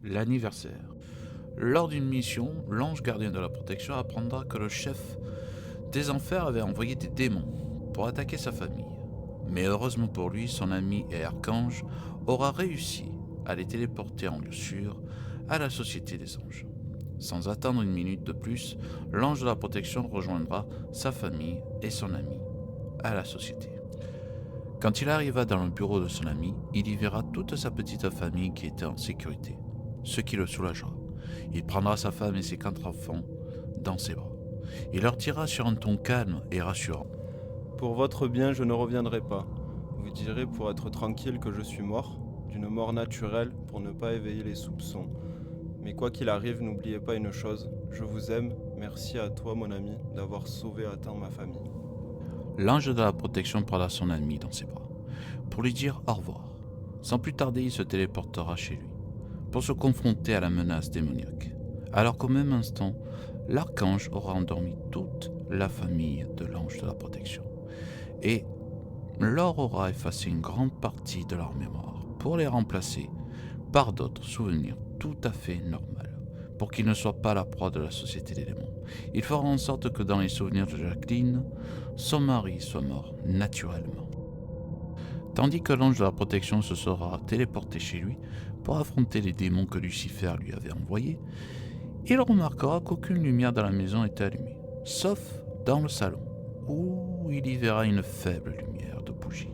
L'anniversaire. Lors d'une mission, l'ange gardien de la protection apprendra que le chef des enfers avait envoyé des démons pour attaquer sa famille. Mais heureusement pour lui, son ami et archange aura réussi à les téléporter en lieu sûr à la société des anges. Sans attendre une minute de plus, l'ange de la protection rejoindra sa famille et son ami à la société. Quand il arriva dans le bureau de son ami, il y verra toute sa petite famille qui était en sécurité, ce qui le soulagera. Il prendra sa femme et ses 4 enfants dans ses bras. Il leur dira sur un ton calme et rassurant. Pour votre bien, je ne reviendrai pas. Vous direz pour être tranquille que je suis mort, d'une mort naturelle pour ne pas éveiller les soupçons. Mais quoi qu'il arrive, n'oubliez pas une chose, je vous aime, merci à toi mon ami d'avoir sauvé à temps ma famille. L'ange de la protection prendra son ami dans ses bras pour lui dire au revoir. Sans plus tarder, il se téléportera chez lui pour se confronter à la menace démoniaque. Alors qu'au même instant, l'archange aura endormi toute la famille de l'ange de la protection et leur aura effacé une grande partie de leur mémoire pour les remplacer par d'autres souvenirs tout à fait normaux, pour qu'ils ne soient pas la proie de la société des démons. Il fera en sorte que dans les souvenirs de Jacqueline, son mari soit mort naturellement. Tandis que l'ange de la protection se sera téléporté chez lui pour affronter les démons que Lucifer lui avait envoyés, il remarquera qu'aucune lumière dans la maison est allumée, sauf dans le salon, où il y verra une faible lumière de bougie.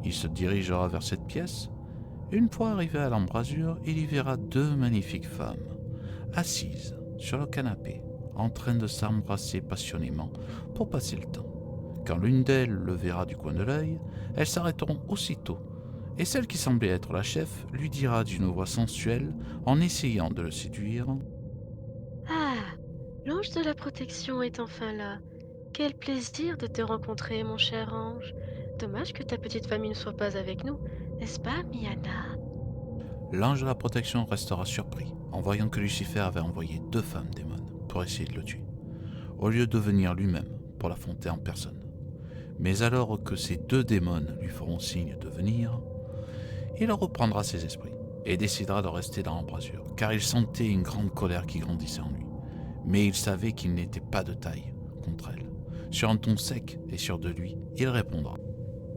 Il se dirigera vers cette pièce. Une fois arrivé à l'embrasure, il y verra 2 magnifiques femmes, assises sur le canapé, en train de s'embrasser passionnément pour passer le temps. Quand l'une d'elles le verra du coin de l'œil, elles s'arrêteront aussitôt, et celle qui semblait être la chef lui dira d'une voix sensuelle, en essayant de le séduire: Ah, l'ange de la protection est enfin là. Quel plaisir de te rencontrer, mon cher ange. Dommage que ta petite famille ne soit pas avec nous, n'est-ce pas, Miana? L'ange de la protection restera surpris en voyant que Lucifer avait envoyé 2 femmes démons pour essayer de le tuer, au lieu de venir lui-même pour l'affronter en personne. Mais alors que ces 2 démons lui feront signe de venir, il reprendra ses esprits et décidera de rester dans l'embrasure, car il sentait une grande colère qui grandissait en lui. Mais il savait qu'il n'était pas de taille contre elle. Sur un ton sec et sûr de lui, il répondra: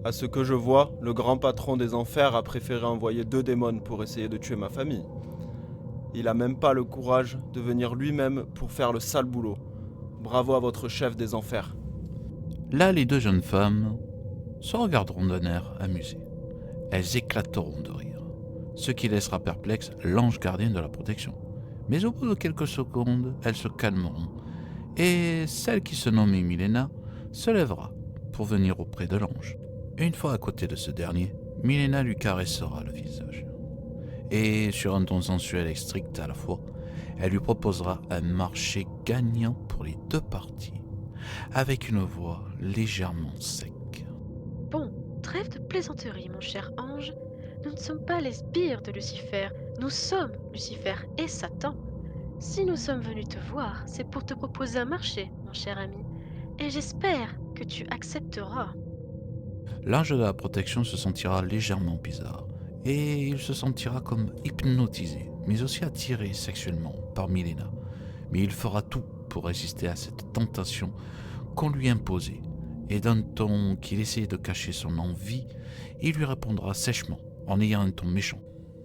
À ce que je vois, le grand patron des enfers a préféré envoyer 2 démons pour essayer de tuer ma famille. Il a même pas le courage de venir lui-même pour faire le sale boulot. Bravo à votre chef des enfers. Là, les 2 jeunes femmes se regarderont d'un air amusé. Elles éclateront de rire, ce qui laissera perplexe l'ange gardien de la protection. Mais au bout de quelques secondes, elles se calmeront, et celle qui se nommait Milena se lèvera pour venir auprès de l'ange. Une fois à côté de ce dernier, Milena lui caressera le visage. Et sur un ton sensuel et strict à la fois, elle lui proposera un marché gagnant pour les 2 parties, avec une voix légèrement sec. Bon, trêve de plaisanterie, mon cher ange. Nous ne sommes pas les sbires de Lucifer, nous sommes Lucifer et Satan. Si nous sommes venus te voir, c'est pour te proposer un marché, mon cher ami, et j'espère que tu accepteras. L'ange de la protection se sentira légèrement bizarre, et il se sentira comme hypnotisé, mais aussi attiré sexuellement par Milena. Mais il fera tout pour résister à cette tentation qu'on lui imposait, et d'un ton qu'il essayait de cacher son envie, il lui répondra sèchement, en ayant un ton méchant: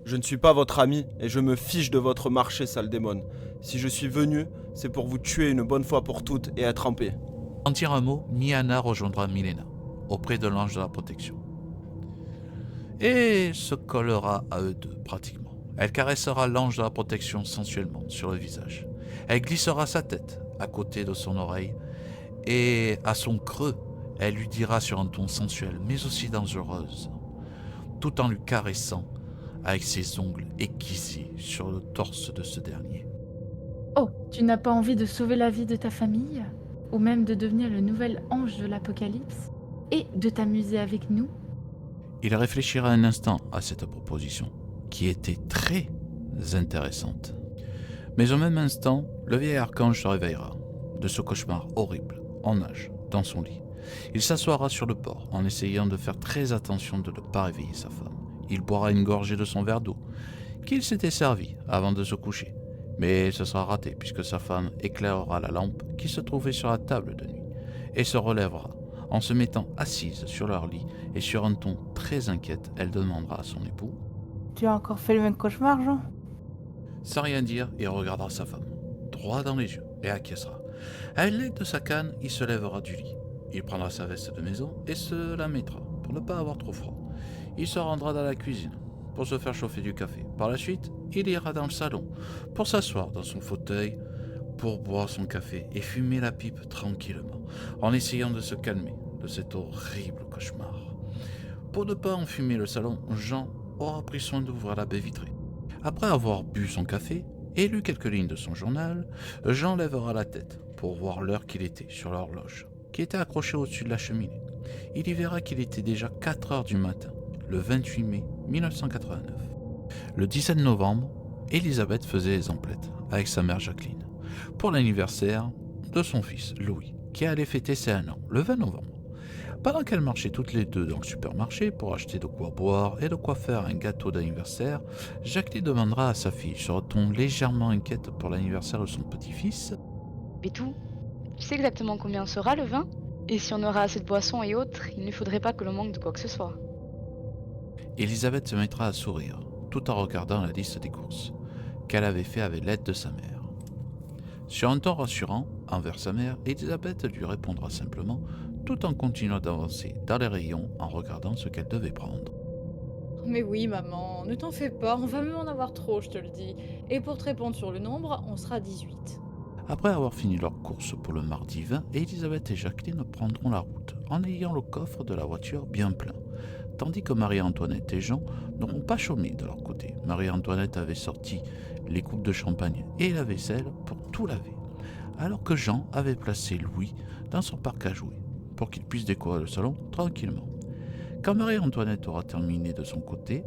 Je ne suis pas votre ami et je me fiche de votre marché, sale démon. Si je suis venu, c'est pour vous tuer une bonne fois pour toutes et être en paix. En dire un mot, Miana rejoindra Milena, auprès de l'ange de la protection, et se collera à eux 2 pratiquement. Elle caressera l'ange de la protection sensuellement sur le visage. Elle glissera sa tête à côté de son oreille, et à son creux, elle lui dira sur un ton sensuel, mais aussi dangereuse, tout en lui caressant avec ses ongles aiguisés sur le torse de ce dernier: Oh, tu n'as pas envie de sauver la vie de ta famille? Ou même de devenir le nouvel ange de l'Apocalypse? Et de t'amuser avec nous? Il réfléchira un instant à cette proposition, qui était très intéressante. Mais au même instant, le vieil archange se réveillera de ce cauchemar horrible, en nage, dans son lit. Il s'assoira sur le bord, en essayant de faire très attention de ne pas réveiller sa femme. Il boira une gorgée de son verre d'eau, qu'il s'était servi avant de se coucher. Mais ce sera raté puisque sa femme éclairera la lampe qui se trouvait sur la table de nuit et se relèvera. En se mettant assise sur leur lit et sur un ton très inquiète, elle demandera à son époux. Tu as encore fait le même cauchemar, Jean? Sans rien dire, il regardera sa femme, droit dans les yeux, et acquiescera. À l'aide de sa canne, il se lèvera du lit. Il prendra sa veste de maison et se la mettra, pour ne pas avoir trop froid. Il se rendra dans la cuisine, pour se faire chauffer du café. Par la suite, il ira dans le salon, pour s'asseoir dans son fauteuil, pour boire son café et fumer la pipe tranquillement, en essayant de se calmer de cet horrible cauchemar. Pour ne pas enfumer le salon, Jean aura pris soin d'ouvrir la baie vitrée. Après avoir bu son café et lu quelques lignes de son journal, Jean lèvera la tête pour voir l'heure qu'il était sur l'horloge, qui était accrochée au-dessus de la cheminée. Il y verra qu'il était déjà 4 heures du matin, le 28 mai 1989. Le 17 novembre, Elisabeth faisait les emplettes avec sa mère Jacqueline pour l'anniversaire de son fils Louis, qui allait fêter ses 1 an, le 20 novembre. Pendant qu'elles marchaient toutes les deux dans le supermarché pour acheter de quoi boire et de quoi faire un gâteau d'anniversaire, Jacqueline demandera à sa fille, sur un ton légèrement inquiète pour l'anniversaire de son petit-fils. Bétou, tu sais exactement combien sera le vin? Et si on aura assez de boissons et autres, il ne faudrait pas que l'on manque de quoi que ce soit. Elisabeth se mettra à sourire, tout en regardant la liste des courses qu'elle avait fait avec l'aide de sa mère. Sur un ton rassurant envers sa mère, Elisabeth lui répondra simplement, tout en continuant d'avancer dans les rayons en regardant ce qu'elle devait prendre. Mais oui, maman, ne t'en fais pas, on va même en avoir trop, je te le dis. Et pour te répondre sur le nombre, on sera 18. Après avoir fini leur course pour le mardi 20, Elisabeth et Jacqueline prendront la route, en ayant le coffre de la voiture bien plein, tandis que Marie-Antoinette et Jean n'auront pas chômé de leur côté. Marie-Antoinette avait sorti les coupes de champagne et la vaisselle pour tout laver, alors que Jean avait placé Louis dans son parc à jouer, pour qu'il puisse décorer le salon tranquillement. Quand Marie-Antoinette aura terminé de son côté,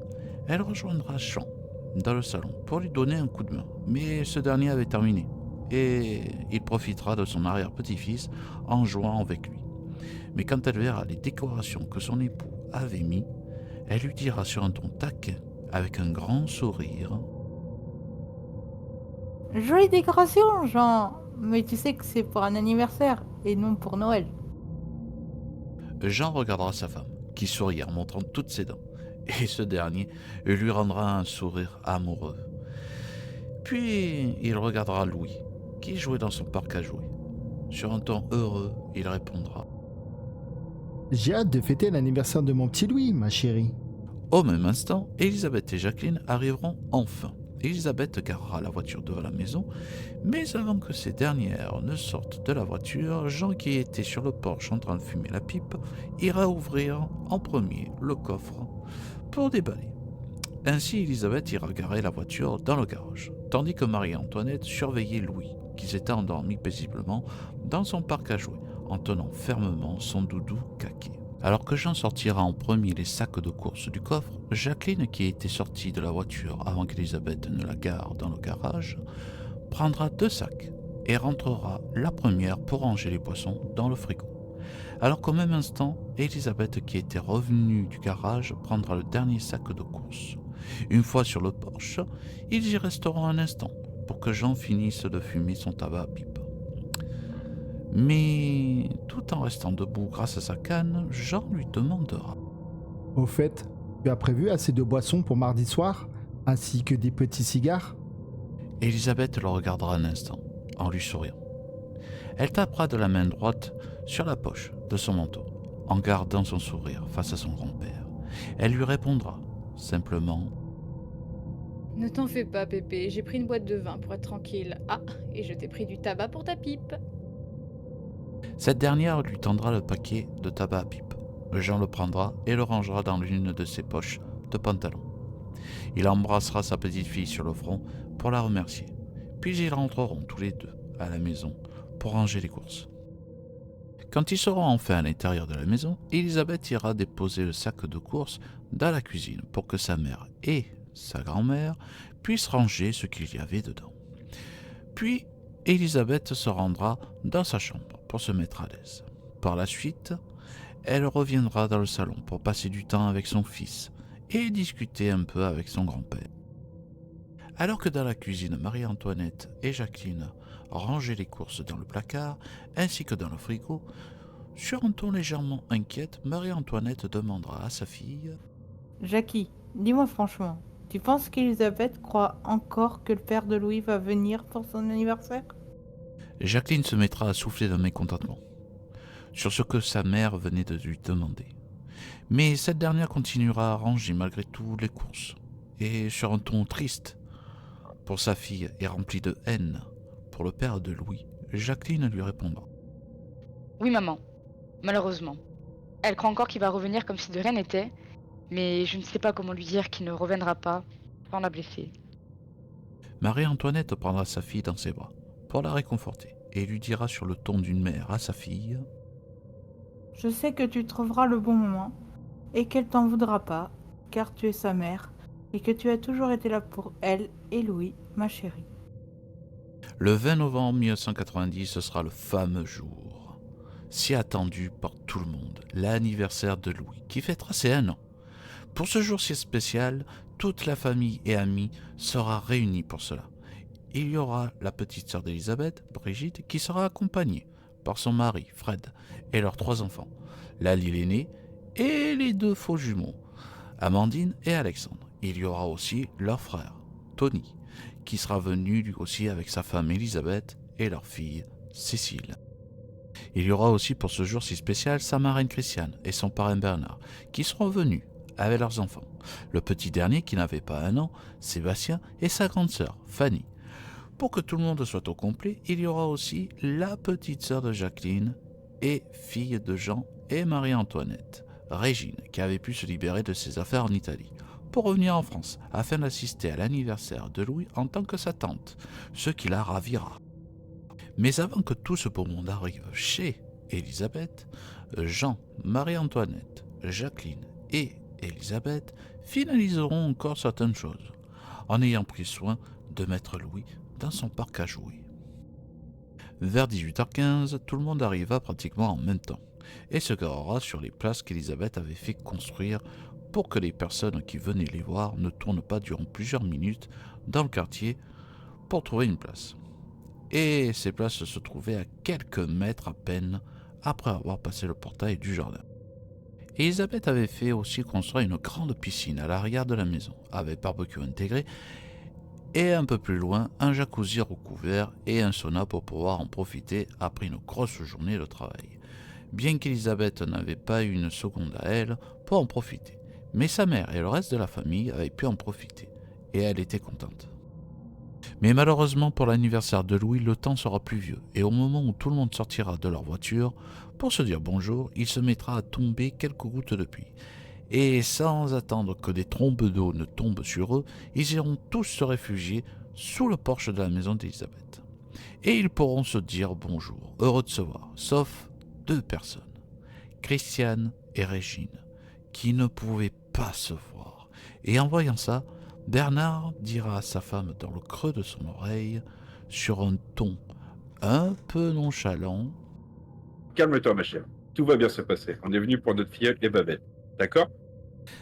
elle rejoindra Jean dans le salon pour lui donner un coup de main, mais ce dernier avait terminé, et il profitera de son arrière-petit-fils en jouant avec lui. Mais quand elle verra les décorations que son époux avait mis, elle lui dira sur un ton taquin, avec un grand sourire. Jolie décoration, Jean. Mais tu sais que c'est pour un anniversaire et non pour Noël. Jean regardera sa femme, qui sourit en montrant toutes ses dents, et ce dernier lui rendra un sourire amoureux. Puis il regardera Louis, qui jouait dans son parc à jouer. Sur un ton heureux, il répondra. J'ai hâte de fêter l'anniversaire de mon petit Louis, ma chérie. Au même instant, Elisabeth et Jacqueline arriveront enfin. Elisabeth garera la voiture devant la maison, mais avant que ces dernières ne sortent de la voiture, Jean, qui était sur le porche en train de fumer la pipe, ira ouvrir en premier le coffre pour déballer. Ainsi, Elisabeth ira garer la voiture dans le garage, tandis que Marie-Antoinette surveillait Louis, qui s'était endormi paisiblement dans son parc à jouer, en tenant fermement son doudou caqué. Alors que Jean sortira en premier les sacs de course du coffre, Jacqueline, qui était sortie de la voiture avant qu'Elisabeth ne la gare dans le garage, prendra 2 sacs et rentrera la première pour ranger les poissons dans le frigo. Alors qu'au même instant, Elisabeth, qui était revenue du garage, prendra le dernier sac de course. Une fois sur le porche, ils y resteront un instant pour que Jean finisse de fumer son tabac à pipe. Mais tout en restant debout grâce à sa canne, Jean lui demandera. Au fait, tu as prévu assez de boissons pour mardi soir, ainsi que des petits cigares? Elisabeth le regardera un instant, en lui souriant. Elle tapera de la main droite sur la poche de son manteau, en gardant son sourire face à son grand-père. Elle lui répondra, simplement. Ne t'en fais pas, Pépé, j'ai pris une boîte de vin pour être tranquille. Ah, et je t'ai pris du tabac pour ta pipe. Cette dernière lui tendra le paquet de tabac à pipe. Jean le prendra et le rangera dans l'une de ses poches de pantalon. Il embrassera sa petite fille sur le front pour la remercier. Puis ils rentreront tous les deux à la maison pour ranger les courses. Quand ils seront enfin à l'intérieur de la maison, Elisabeth ira déposer le sac de courses dans la cuisine pour que sa mère et sa grand-mère puissent ranger ce qu'il y avait dedans. Puis, Elisabeth se rendra dans sa chambre pour se mettre à l'aise. Par la suite, elle reviendra dans le salon pour passer du temps avec son fils et discuter un peu avec son grand-père. Alors que dans la cuisine, Marie-Antoinette et Jacqueline rangeaient les courses dans le placard ainsi que dans le frigo, sur un ton légèrement inquiète, Marie-Antoinette demandera à sa fille Jackie, dis-moi franchement, tu penses qu'Elisabeth croit encore que le père de Louis va venir pour son anniversaire? Jacqueline se mettra à souffler d'un mécontentement sur ce que sa mère venait de lui demander. Mais cette dernière continuera à ranger malgré tout les courses, et sur un ton triste pour sa fille et rempli de haine pour le père de Louis, Jacqueline lui répondra. Oui, maman. Malheureusement. Elle croit encore qu'il va revenir comme si de rien n'était, mais je ne sais pas comment lui dire qu'il ne reviendra pas sans la blesser. Marie-Antoinette prendra sa fille dans ses bras pour la réconforter et lui dira sur le ton d'une mère à sa fille Je sais que tu trouveras le bon moment et qu'elle t'en voudra pas, car tu es sa mère et que tu as toujours été là pour elle et Louis, ma chérie. Le 20 novembre 1990, ce sera le fameux jour, si attendu par tout le monde, l'anniversaire de Louis, qui fêtera ses 1 an. Pour ce jour si spécial, toute la famille et amis sera réunie pour cela. Il y aura la petite sœur d'Elisabeth, Brigitte, qui sera accompagnée par son mari, Fred, et leurs 3 enfants, Lali l'aîné et les 2 faux jumeaux, Amandine et Alexandre. Il y aura aussi leur frère, Tony, qui sera venu lui aussi avec sa femme Elisabeth et leur fille, Cécile. Il y aura aussi pour ce jour si spécial sa marraine Christiane et son parrain Bernard, qui seront venus avec leurs enfants. Le petit dernier qui n'avait pas 1 an, Sébastien, et sa grande sœur, Fanny. Pour que tout le monde soit au complet, il y aura aussi la petite sœur de Jacqueline et fille de Jean et Marie-Antoinette, Régine, qui avait pu se libérer de ses affaires en Italie, pour revenir en France afin d'assister à l'anniversaire de Louis en tant que sa tante, ce qui la ravira. Mais avant que tout ce beau monde arrive chez Elisabeth, Jean, Marie-Antoinette, Jacqueline et Elisabeth finaliseront encore certaines choses, en ayant pris soin de mettre Louis dans son parc à jouer. Vers 18h15, tout le monde arriva pratiquement en même temps, et se garera sur les places qu'Elisabeth avait fait construire pour que les personnes qui venaient les voir ne tournent pas durant plusieurs minutes dans le quartier pour trouver une place. Et ces places se trouvaient à quelques mètres à peine après avoir passé le portail du jardin. Elisabeth avait fait aussi construire une grande piscine à l'arrière de la maison, avec barbecue intégré, et un peu plus loin, un jacuzzi recouvert et un sauna pour pouvoir en profiter après une grosse journée de travail. Bien qu'Elisabeth n'avait pas eu une seconde à elle pour en profiter, mais sa mère et le reste de la famille avaient pu en profiter, et elle était contente. Mais malheureusement pour l'anniversaire de Louis, le temps sera pluvieux, et au moment où tout le monde sortira de leur voiture pour se dire bonjour, il se mettra à tomber quelques gouttes de pluie. Et sans attendre que des trombes d'eau ne tombent sur eux, ils iront tous se réfugier sous le porche de la maison d'Elisabeth. Et ils pourront se dire bonjour, heureux de se voir, sauf 2 personnes, Christiane et Régine, qui ne pouvaient pas se voir. Et en voyant ça, Bernard dira à sa femme dans le creux de son oreille, sur un ton un peu nonchalant, « Calme-toi, ma chère. Tout va bien se passer. On est venu pour notre filleule et Babette. D'accord ?»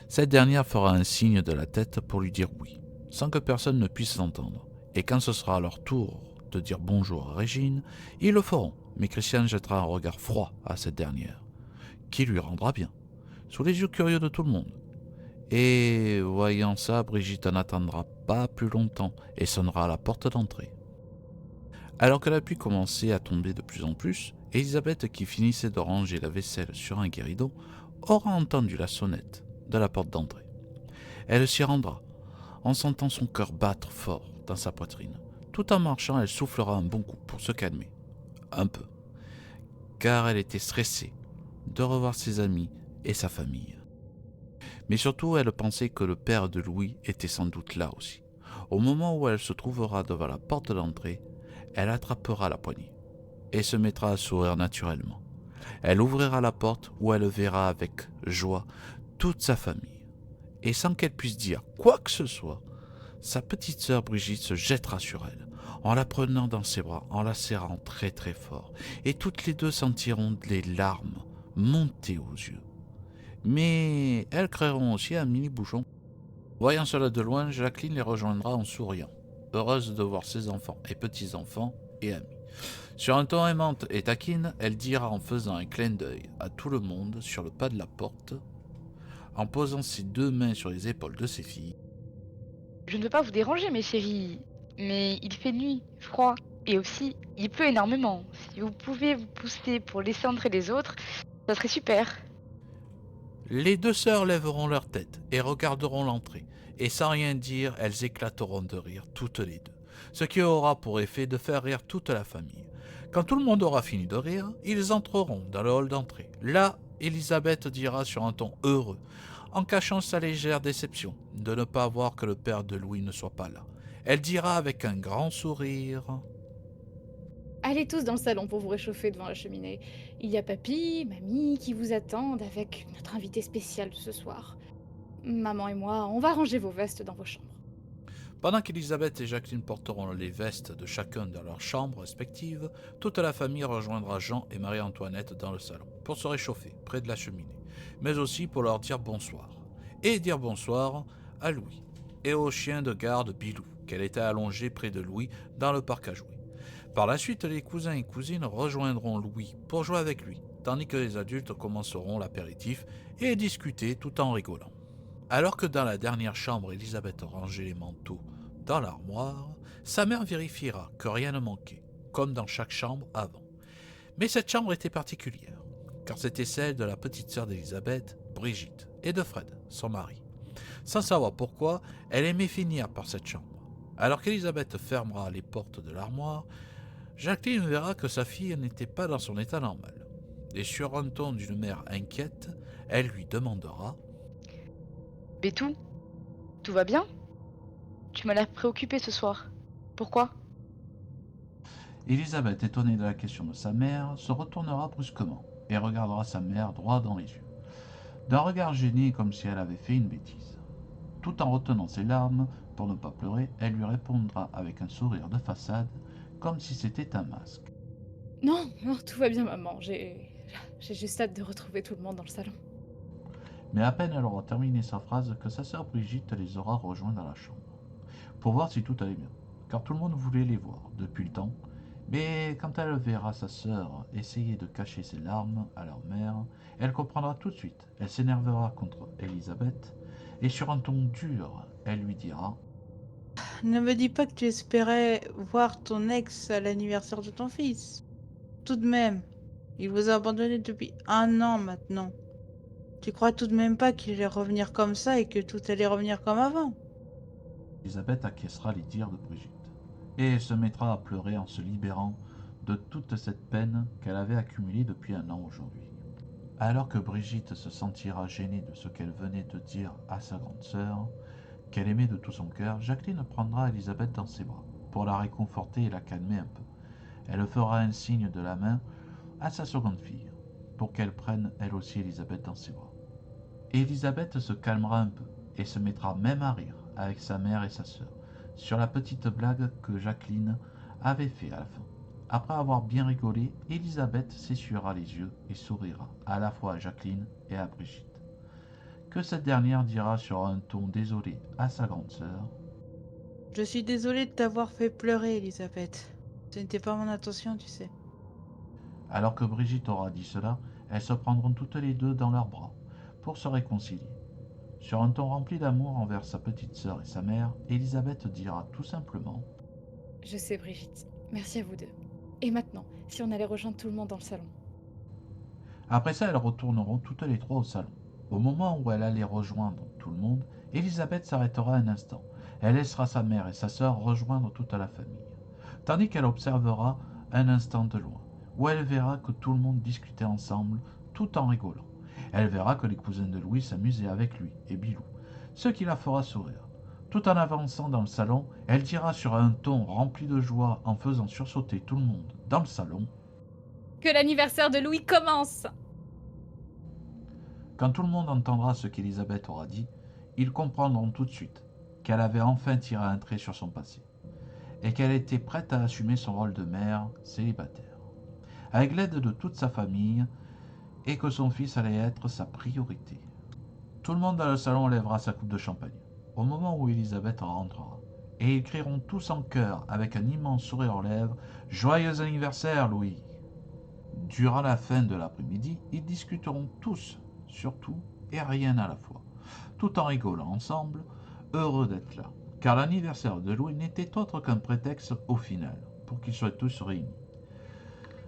Cette dernière fera un signe de la tête pour lui dire oui, sans que personne ne puisse l'entendre. Et quand ce sera leur tour de dire bonjour à Régine, ils le feront, mais Christiane jettera un regard froid à cette dernière, qui lui rendra bien, sous les yeux curieux de tout le monde. Et voyant ça, Brigitte n'attendra pas plus longtemps et sonnera à la porte d'entrée. Alors que la pluie commençait à tomber de plus en plus, Elisabeth, qui finissait de ranger la vaisselle sur un guéridon, aura entendu la sonnette de la porte d'entrée. Elle s'y rendra, en sentant son cœur battre fort dans sa poitrine. Tout en marchant, elle soufflera un bon coup pour se calmer, un peu, car elle était stressée de revoir ses amis et sa famille. Mais surtout, elle pensait que le père de Louis était sans doute là aussi. Au moment où elle se trouvera devant la porte d'entrée, elle attrapera la poignée et se mettra à sourire naturellement. Elle ouvrira la porte où elle verra avec joie toute sa famille. Et sans qu'elle puisse dire quoi que ce soit, sa petite sœur Brigitte se jettera sur elle, en la prenant dans ses bras, en la serrant très très fort. Et toutes les 2 sentiront les larmes monter aux yeux. Mais elles créeront aussi un mini bouchon. Voyant cela de loin, Jacqueline les rejoindra en souriant, heureuse de voir ses enfants et petits-enfants et amis. Sur un ton aimante et taquine, elle dira en faisant un clin d'œil à tout le monde sur le pas de la porte, en posant ses 2 mains sur les épaules de ses filles. Je ne veux pas vous déranger, mes chéris, mais il fait nuit, froid, et aussi, il pleut énormément. Si vous pouvez vous pousser pour laisser entrer les autres, ça serait super. Les 2 sœurs lèveront leur tête et regarderont l'entrée, et sans rien dire, elles éclateront de rire toutes les 2, ce qui aura pour effet de faire rire toute la famille. Quand tout le monde aura fini de rire, ils entreront dans le hall d'entrée. Là, Elisabeth dira sur un ton heureux, en cachant sa légère déception de ne pas voir que le père de Louis ne soit pas là. Elle dira avec un grand sourire... Allez tous dans le salon pour vous réchauffer devant la cheminée. Il y a papy, mamie qui vous attendent avec notre invité spécial de ce soir. Maman et moi, on va ranger vos vestes dans vos chambres. Pendant qu'Elisabeth et Jacqueline porteront les vestes de chacun dans leurs chambres respectives, toute la famille rejoindra Jean et Marie-Antoinette dans le salon pour se réchauffer près de la cheminée, mais aussi pour leur dire bonsoir. Et dire bonsoir à Louis et au chien de garde Bilou, qu'elle était allongée près de Louis dans le parc à jouer. Par la suite, les cousins et cousines rejoindront Louis pour jouer avec lui, tandis que les adultes commenceront l'apéritif et discuter tout en rigolant. Alors que dans la dernière chambre, Elisabeth rangeait les manteaux dans l'armoire, sa mère vérifiera que rien ne manquait, comme dans chaque chambre avant. Mais cette chambre était particulière, car c'était celle de la petite sœur d'Elisabeth, Brigitte, et de Fred, son mari. Sans savoir pourquoi, elle aimait finir par cette chambre. Alors qu'Elisabeth fermera les portes de l'armoire, Jacqueline verra que sa fille n'était pas dans son état normal. Et sur un ton d'une mère inquiète, elle lui demandera... Bétou, tout va bien? Tu m'as l'air préoccupée ce soir. Pourquoi? Elisabeth, étonnée de la question de sa mère, se retournera brusquement et regardera sa mère droit dans les yeux, d'un regard gêné comme si elle avait fait une bêtise. Tout en retenant ses larmes pour ne pas pleurer, elle lui répondra avec un sourire de façade, comme si c'était un masque. Non, tout va bien maman, j'ai juste hâte de retrouver tout le monde dans le salon. Mais à peine elle aura terminé sa phrase que sa sœur Brigitte les aura rejoints dans la chambre, pour voir si tout allait bien, car tout le monde voulait les voir depuis le temps. Mais quand elle verra sa sœur essayer de cacher ses larmes à leur mère, elle comprendra tout de suite. Elle s'énervera contre Elisabeth, et sur un ton dur, elle lui dira « Ne me dis pas que tu espérais voir ton ex à l'anniversaire de ton fils. Tout de même, il vous a abandonné depuis 1 an maintenant. Tu crois tout de même pas qu'il allait revenir comme ça et que tout allait revenir comme avant ?» Elisabeth acquiescera les dires de Brigitte, et se mettra à pleurer en se libérant de toute cette peine qu'elle avait accumulée depuis 1 an aujourd'hui. Alors que Brigitte se sentira gênée de ce qu'elle venait de dire à sa grande sœur, qu'elle aimait de tout son cœur, Jacqueline prendra Elisabeth dans ses bras pour la réconforter et la calmer un peu. Elle fera un signe de la main à sa seconde fille pour qu'elle prenne elle aussi Elisabeth dans ses bras. Et Elisabeth se calmera un peu et se mettra même à rire avec sa mère et sa sœur sur la petite blague que Jacqueline avait fait à la fin. Après avoir bien rigolé, Elisabeth s'essuiera les yeux et sourira à la fois à Jacqueline et à Brigitte, que cette dernière dira sur un ton désolé à sa grande sœur. « Je suis désolée de t'avoir fait pleurer, Elisabeth. Ce n'était pas mon intention, tu sais. » Alors que Brigitte aura dit cela, elles se prendront toutes les 2 dans leurs bras pour se réconcilier. Sur un ton rempli d'amour envers sa petite sœur et sa mère, Elisabeth dira tout simplement « Je sais Brigitte, merci à vous 2. Et maintenant, si on allait rejoindre tout le monde dans le salon. » Après ça, elles retourneront toutes les 3 au salon. Au moment où elle allait rejoindre tout le monde, Elisabeth s'arrêtera un instant. Elle laissera sa mère et sa sœur rejoindre toute la famille, tandis qu'elle observera un instant de loin, où elle verra que tout le monde discutait ensemble, tout en rigolant. Elle verra que les cousins de Louis s'amusaient avec lui et Bilou, ce qui la fera sourire. Tout en avançant dans le salon, elle dira sur un ton rempli de joie en faisant sursauter tout le monde dans le salon Que l'anniversaire de Louis commence! Quand tout le monde entendra ce qu'Elisabeth aura dit, ils comprendront tout de suite qu'elle avait enfin tiré un trait sur son passé, et qu'elle était prête à assumer son rôle de mère célibataire, avec l'aide de toute sa famille, et que son fils allait être sa priorité. Tout le monde dans le salon lèvera sa coupe de champagne, au moment où Elisabeth rentrera, et ils crieront tous en chœur, avec un immense sourire aux lèvres, « Joyeux anniversaire, Louis !» Durant la fin de l'après-midi, ils discuteront tous, sur tout et rien à la fois, tout en rigolant ensemble, heureux d'être là, car l'anniversaire de Louis n'était autre qu'un prétexte au final, pour qu'ils soient tous réunis.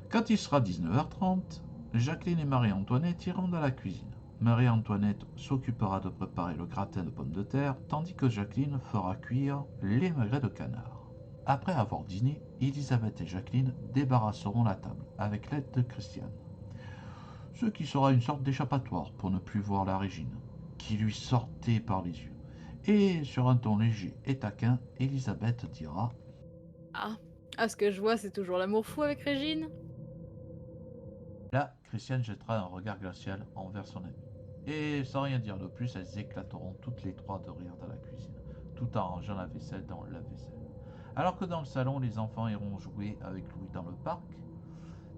Quand il sera 19h30, Jacqueline et Marie-Antoinette iront dans la cuisine. Marie-Antoinette s'occupera de préparer le gratin de pommes de terre, tandis que Jacqueline fera cuire les magrets de canard. Après avoir dîné, Elisabeth et Jacqueline débarrasseront la table, avec l'aide de Christiane. Ce qui sera une sorte d'échappatoire pour ne plus voir la Régine, qui lui sortait par les yeux. Et sur un ton léger et taquin, Elisabeth dira « Ah, à ce que je vois, c'est toujours l'amour fou avec Régine. Là, Christiane jettera un regard glacial envers son amie. Et sans rien dire de plus, elles éclateront toutes les trois de rire dans la cuisine, tout en rangeant la vaisselle dans le lave-vaisselle. Alors que dans le salon, les enfants iront jouer avec Louis dans le parc,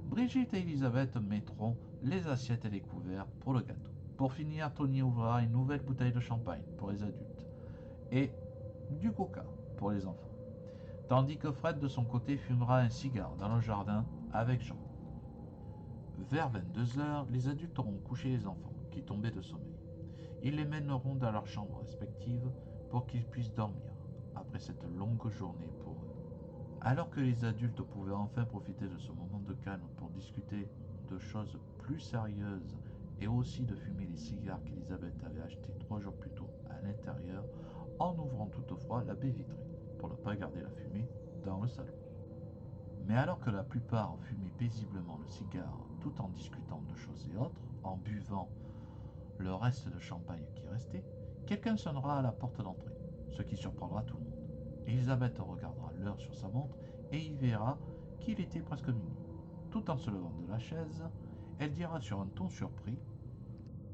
Brigitte et Elisabeth mettront les assiettes et les couverts pour le gâteau. Pour finir, Tony ouvrira une nouvelle bouteille de champagne pour les adultes et du coca pour les enfants. Tandis que Fred, de son côté, fumera un cigare dans le jardin avec Jean. Vers 22h, les adultes auront couché les enfants, qui tombaient de sommeil. Ils les mèneront dans leurs chambres respectives pour qu'ils puissent dormir, après cette longue journée pour eux. Alors que les adultes pouvaient enfin profiter de ce moment de calme pour discuter de choses plus sérieuses et aussi de fumer les cigares qu'Elisabeth avait achetés 3 jours plus tôt à l'intérieur, en ouvrant toutefois la baie vitrée, pour ne pas garder la fumée dans le salon. Mais alors que la plupart fumaient paisiblement le cigare tout en discutant de choses et autres, en buvant le reste de champagne qui restait, quelqu'un sonnera à la porte d'entrée, ce qui surprendra tout le monde. Elisabeth regardera l'heure sur sa montre et y verra qu'il était presque minuit. Tout en se levant de la chaise, elle dira sur un ton surpris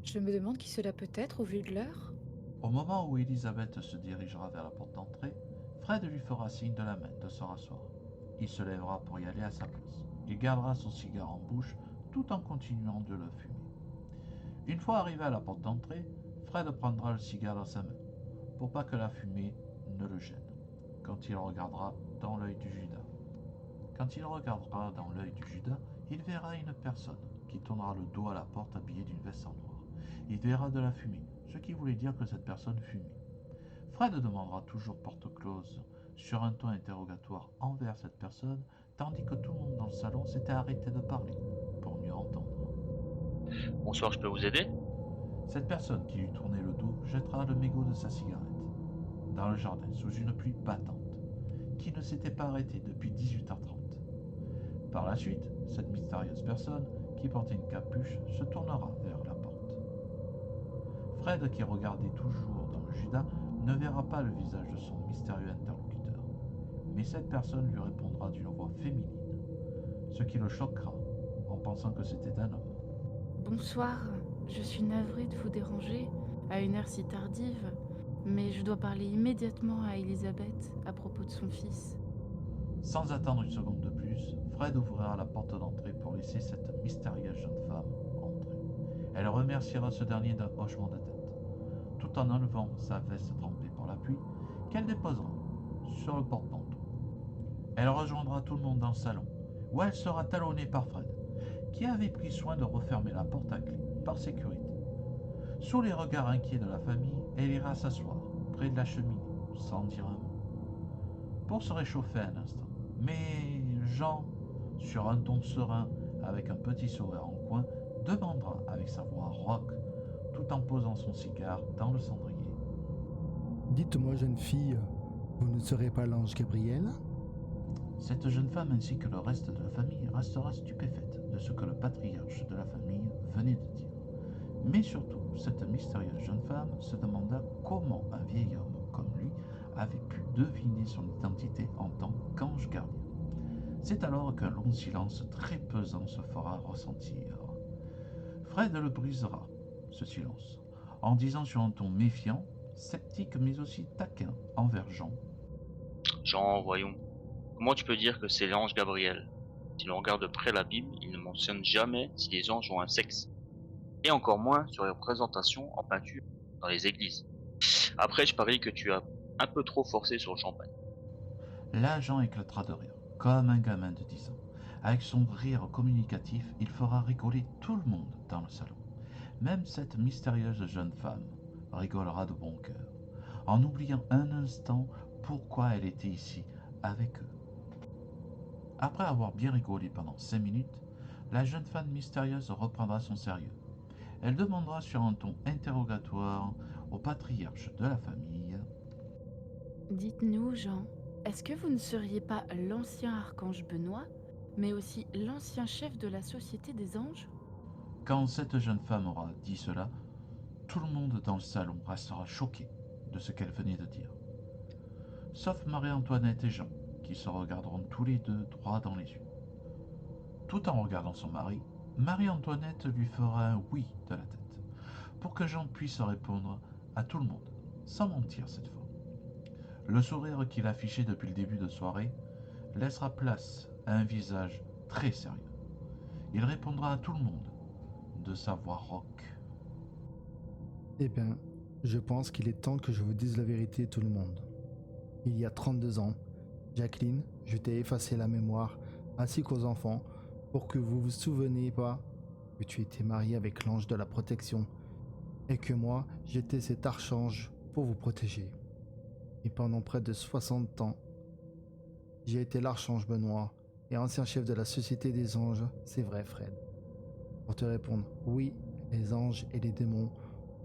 Je me demande qui cela peut être au vu de l'heure. Au moment où Elisabeth se dirigera vers la porte d'entrée, Fred lui fera signe de la main de se rasseoir. Il se lèvera pour y aller à sa place. Il gardera son cigare en bouche tout en continuant de le fumer. Une fois arrivé à la porte d'entrée, Fred prendra le cigare dans sa main, pour pas que la fumée ne le gêne, quand il regardera dans l'œil du Judas. Quand il regardera dans l'œil du Judas, il verra une personne qui tournera le dos à la porte habillée d'une veste en noir. Il verra de la fumée, ce qui voulait dire que cette personne fumait. Fred demandera toujours porte close sur un ton interrogatoire envers cette personne, tandis que tout le monde dans le salon s'était arrêté de parler pour mieux entendre. Bonsoir, je peux vous aider? Cette personne qui lui tournait le dos jettera le mégot de sa cigarette dans le jardin sous une pluie battante, qui ne s'était pas arrêtée depuis 18h30. Par la suite, cette mystérieuse personne, qui portait une capuche, se tournera vers la porte. Fred, qui regardait toujours dans le Judas, ne verra pas le visage de son mystérieux interlocuteur, mais cette personne lui répondra d'une voix féminine, ce qui le choquera en pensant que c'était un homme. Bonsoir, je suis navrée de vous déranger à une heure si tardive, mais je dois parler immédiatement à Elisabeth à propos de son fils. Sans attendre une seconde de plus, Fred ouvrira la porte d'entrée pour laisser cette mystérieuse jeune femme entrer. Elle remerciera ce dernier d'un hochement de tête, tout en enlevant sa veste trempée par la pluie, qu'elle déposera sur le porte-manteau. Elle rejoindra tout le monde dans le salon, où elle sera talonnée par Fred, qui avait pris soin de refermer la porte à clé, par sécurité. Sous les regards inquiets de la famille, elle ira s'asseoir, près de la cheminée, sans dire un mot, pour se réchauffer un instant. Mais Jean, sur un ton serein, avec un petit sourire en coin, demandera avec sa voix rauque, tout en posant son cigare dans le cendrier. Dites-moi, jeune fille, vous ne serez pas l'ange Gabriel? Cette jeune femme ainsi que le reste de la famille restera stupéfaite de ce que le patriarche de la famille venait de dire. Mais surtout, cette mystérieuse jeune femme se demanda comment un vieil homme comme lui avait pu deviner son identité en tant qu'ange gardien. C'est alors qu'un long silence très pesant se fera ressentir. Fred le brisera, ce silence, en disant sur un ton méfiant, sceptique mais aussi taquin envers Jean. Jean, voyons. Comment tu peux dire que c'est l'ange Gabriel? Si l'on regarde de près la Bible, il ne mentionne jamais si les anges ont un sexe. Et encore moins sur les représentations en peinture dans les églises. Après, je parie que tu as un peu trop forcé sur le champagne. L'agent éclatera de rire, comme un gamin de 10 ans. Avec son rire communicatif, il fera rigoler tout le monde dans le salon. Même cette mystérieuse jeune femme rigolera de bon cœur, en oubliant un instant pourquoi elle était ici avec eux. Après avoir bien rigolé pendant 5 minutes, la jeune femme mystérieuse reprendra son sérieux. Elle demandera sur un ton interrogatoire au patriarche de la famille. Dites-nous, Jean, est-ce que vous ne seriez pas l'ancien archange Benoît, mais aussi l'ancien chef de la Société des Anges? Quand cette jeune femme aura dit cela, tout le monde dans le salon restera choqué de ce qu'elle venait de dire. Sauf Marie-Antoinette et Jean, qui se regarderont tous les deux droit dans les yeux. Tout en regardant son mari, Marie-Antoinette lui fera un oui de la tête, pour que Jean puisse répondre à tout le monde, sans mentir cette fois. Le sourire qu'il affichait depuis le début de soirée laissera place à un visage très sérieux. Il répondra à tout le monde de sa voix rauque. Eh bien, je pense qu'il est temps que je vous dise la vérité, tout le monde. Il y a 32 ans, Jacqueline, je t'ai effacé la mémoire, ainsi qu'aux enfants, pour que vous vous souveniez pas que tu étais marié avec l'ange de la protection, et que moi, j'étais cet archange pour vous protéger. Et pendant près de 60 ans, j'ai été l'archange Benoît, et ancien chef de la Société des Anges, c'est vrai Fred. Pour te répondre, oui, les anges et les démons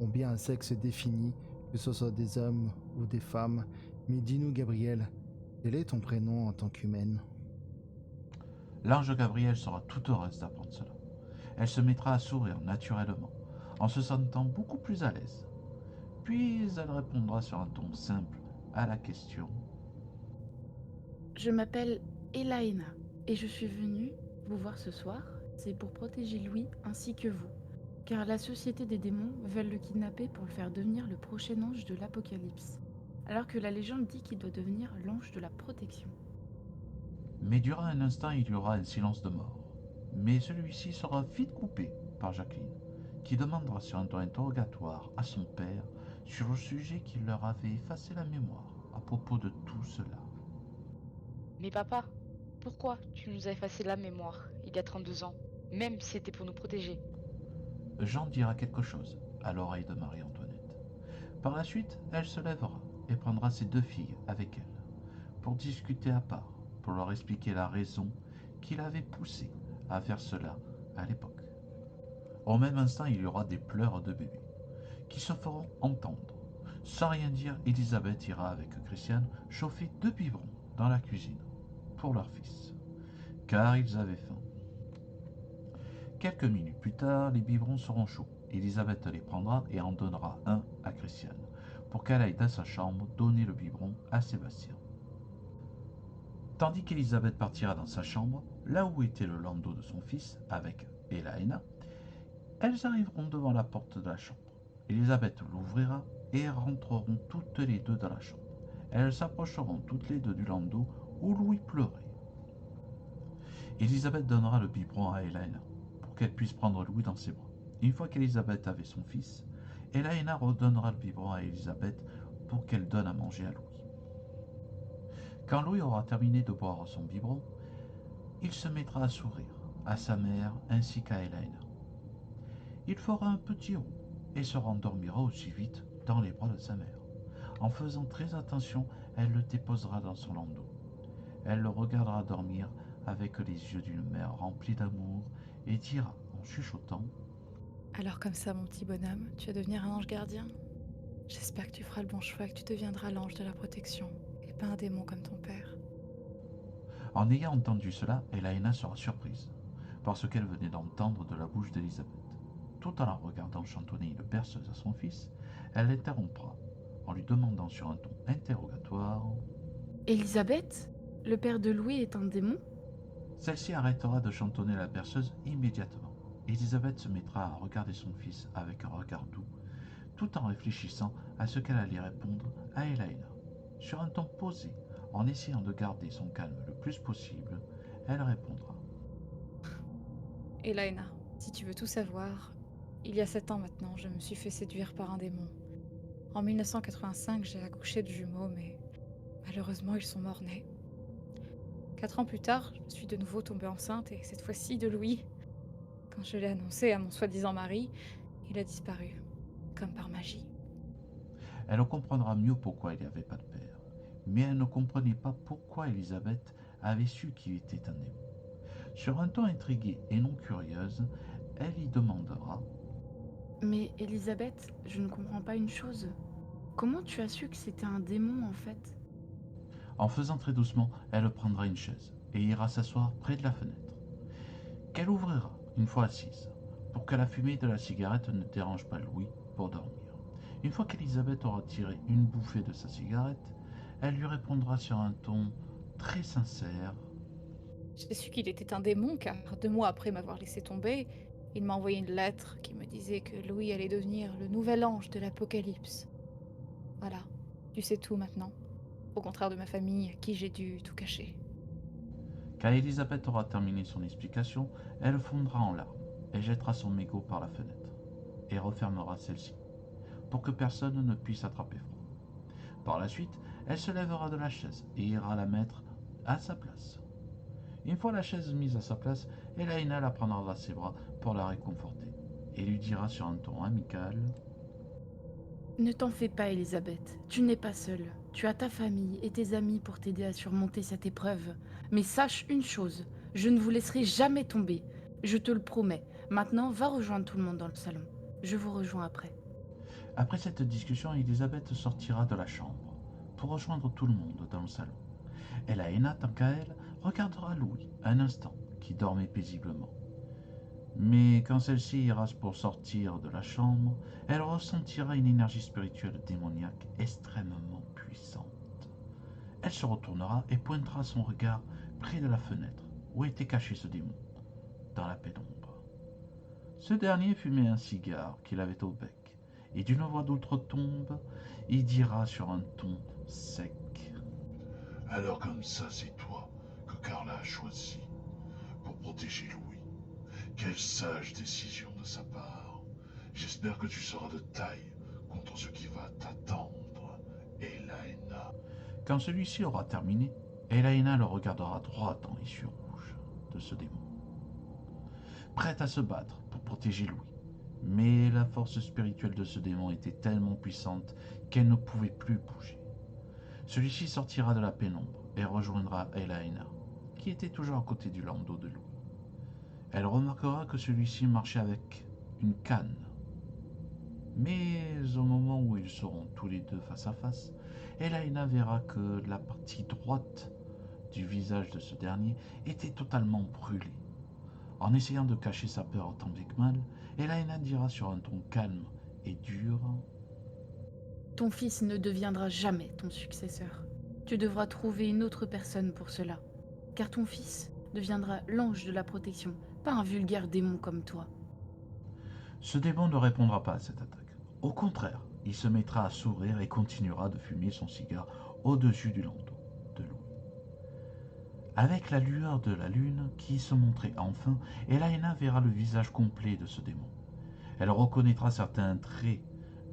ont bien un sexe défini, que ce soit des hommes ou des femmes, mais dis-nous Gabriel, quel est ton prénom en tant qu'humaine? L'ange Gabrielle sera toute heureuse d'apprendre cela. Elle se mettra à sourire naturellement, en se sentant beaucoup plus à l'aise. Puis elle répondra sur un ton simple à la question. Je m'appelle Elaina et je suis venue vous voir ce soir, c'est pour protéger Louis ainsi que vous. Car la Société des démons veulent le kidnapper pour le faire devenir le prochain ange de l'Apocalypse, alors que la légende dit qu'il doit devenir l'ange de la protection. Mais durant un instant, il y aura un silence de mort. Mais celui-ci sera vite coupé par Jacqueline, qui demandera sur un ton interrogatoire à son père sur le sujet qui leur avait effacé la mémoire à propos de tout cela. Mais papa, pourquoi tu nous as effacé la mémoire il y a 32 ans, même si c'était pour nous protéger? Jean dira quelque chose à l'oreille de Marie-Antoinette. Par la suite, elle se lèvera et prendra ses 2 filles avec elle, pour discuter à part, pour leur expliquer la raison qui l'avait poussé à faire cela à l'époque. Au même instant, il y aura des pleurs de bébé, qui se feront entendre. Sans rien dire, Elisabeth ira avec Christiane chauffer 2 biberons dans la cuisine, pour leur fils, car ils avaient faim. Quelques minutes plus tard, les biberons seront chauds. Elisabeth les prendra et en donnera un à Christiane, pour qu'elle aille dans sa chambre donner le biberon à Sébastien. Tandis qu'Elisabeth partira dans sa chambre, là où était le landau de son fils, avec Elaina, elles arriveront devant la porte de la chambre. Elisabeth l'ouvrira et rentreront toutes les deux dans la chambre. Elles s'approcheront toutes les deux du landau où Louis pleurait. Elisabeth donnera le biberon à Elaina, pour qu'elle puisse prendre Louis dans ses bras. Une fois qu'Elisabeth avait son fils, Elaina redonnera le biberon à Elisabeth pour qu'elle donne à manger à Louis. Quand Louis aura terminé de boire son biberon, il se mettra à sourire à sa mère ainsi qu'à Elaina. Il fera un petit rond et se rendormira aussi vite dans les bras de sa mère. En faisant très attention, elle le déposera dans son landau. Elle le regardera dormir avec les yeux d'une mère remplie d'amour et dira en chuchotant: Alors comme ça, mon petit bonhomme, tu vas devenir un ange gardien. J'espère que tu feras le bon choix et que tu deviendras l'ange de la protection, et pas un démon comme ton père. En ayant entendu cela, Elaina sera surprise, par ce qu'elle venait d'entendre de la bouche d'Elisabeth. Tout en la regardant chantonner une berceuse à son fils, elle l'interrompra, en lui demandant sur un ton interrogatoire: Elisabeth, le père de Louis est un démon? Celle-ci arrêtera de chantonner la berceuse immédiatement. Elisabeth se mettra à regarder son fils avec un regard doux, tout en réfléchissant à ce qu'elle allait répondre à Elaina. Sur un ton posé, en essayant de garder son calme le plus possible, elle répondra: Elaina, si tu veux tout savoir, il y a 7 ans maintenant, je me suis fait séduire par un démon. En 1985, j'ai accouché de jumeaux, mais malheureusement, ils sont morts-nés. 4 ans plus tard, je suis de nouveau tombée enceinte, et cette fois-ci de Louis. Quand je l'ai annoncé à mon soi-disant mari, il a disparu, comme par magie. Elle comprendra mieux pourquoi il n'y avait pas de père. Mais elle ne comprenait pas pourquoi Elisabeth avait su qu'il était un démon. Sur un ton intrigué et non curieuse, elle y demandera Mais Elisabeth, je ne comprends pas une chose. Comment tu as su que c'était un démon en fait? En faisant très doucement, elle prendra une chaise et ira s'asseoir près de la fenêtre, qu'elle ouvrira une fois assise, pour que la fumée de la cigarette ne dérange pas Louis pour dormir. Une fois qu'Elisabeth aura tiré une bouffée de sa cigarette, elle lui répondra sur un ton très sincère. J'ai su qu'il était un démon car 2 mois après m'avoir laissé tomber, il m'a envoyé une lettre qui me disait que Louis allait devenir le nouvel ange de l'Apocalypse. Voilà, tu sais tout maintenant. Au contraire de ma famille, à qui j'ai dû tout cacher. Quand Elisabeth aura terminé son explication, elle fondra en larmes et jettera son mégot par la fenêtre et refermera celle-ci, pour que personne ne puisse attraper froid. Par la suite, elle se lèvera de la chaise et ira la mettre à sa place. Une fois la chaise mise à sa place, Elaina la prendra dans ses bras pour la réconforter et lui dira sur un ton amical. Ne t'en fais pas, Elisabeth. Tu n'es pas seule. Tu as ta famille et tes amis pour t'aider à surmonter cette épreuve. Mais sache une chose, je ne vous laisserai jamais tomber. Je te le promets. Maintenant, va rejoindre tout le monde dans le salon. Je vous rejoins après. Après cette discussion, Elisabeth sortira de la chambre pour rejoindre tout le monde dans le salon. Elaina, tant qu'à elle, regardera Louis un instant, qui dormait paisiblement. Mais quand celle-ci ira pour sortir de la chambre, elle ressentira une énergie spirituelle démoniaque extrêmement puissante. Elle se retournera et pointera son regard près de la fenêtre où était caché ce démon, dans la pénombre. Ce dernier fumait un cigare qu'il avait au bec, et d'une voix d'outre-tombe, il dira sur un ton sec. Alors comme ça, c'est toi que Carla a choisi pour protéger Louis. Quelle sage décision de sa part. J'espère que tu seras de taille contre ce qui va t'attendre, Elaina. Quand celui-ci aura terminé, Elaina le regardera droit dans les yeux rouges de ce démon, prête à se battre pour protéger Louis. Mais la force spirituelle de ce démon était tellement puissante qu'elle ne pouvait plus bouger. Celui-ci sortira de la pénombre et rejoindra Elaina, qui était toujours à côté du landau de Louis. Elle remarquera que celui-ci marchait avec une canne. Mais au moment où ils seront tous les deux face à face, Elaina verra que la partie droite du visage de ce dernier était totalement brûlée. En essayant de cacher sa peur tant bien que mal, Elaina dira sur un ton calme et dur. Ton fils ne deviendra jamais ton successeur. Tu devras trouver une autre personne pour cela. Car ton fils deviendra l'ange de la protection, pas un vulgaire démon comme toi. Ce démon ne répondra pas à cette attaque. Au contraire, il se mettra à sourire et continuera de fumer son cigare au-dessus du landau de Louis. Avec la lueur de la lune qui se montrait enfin, Elaina verra le visage complet de ce démon. Elle reconnaîtra certains traits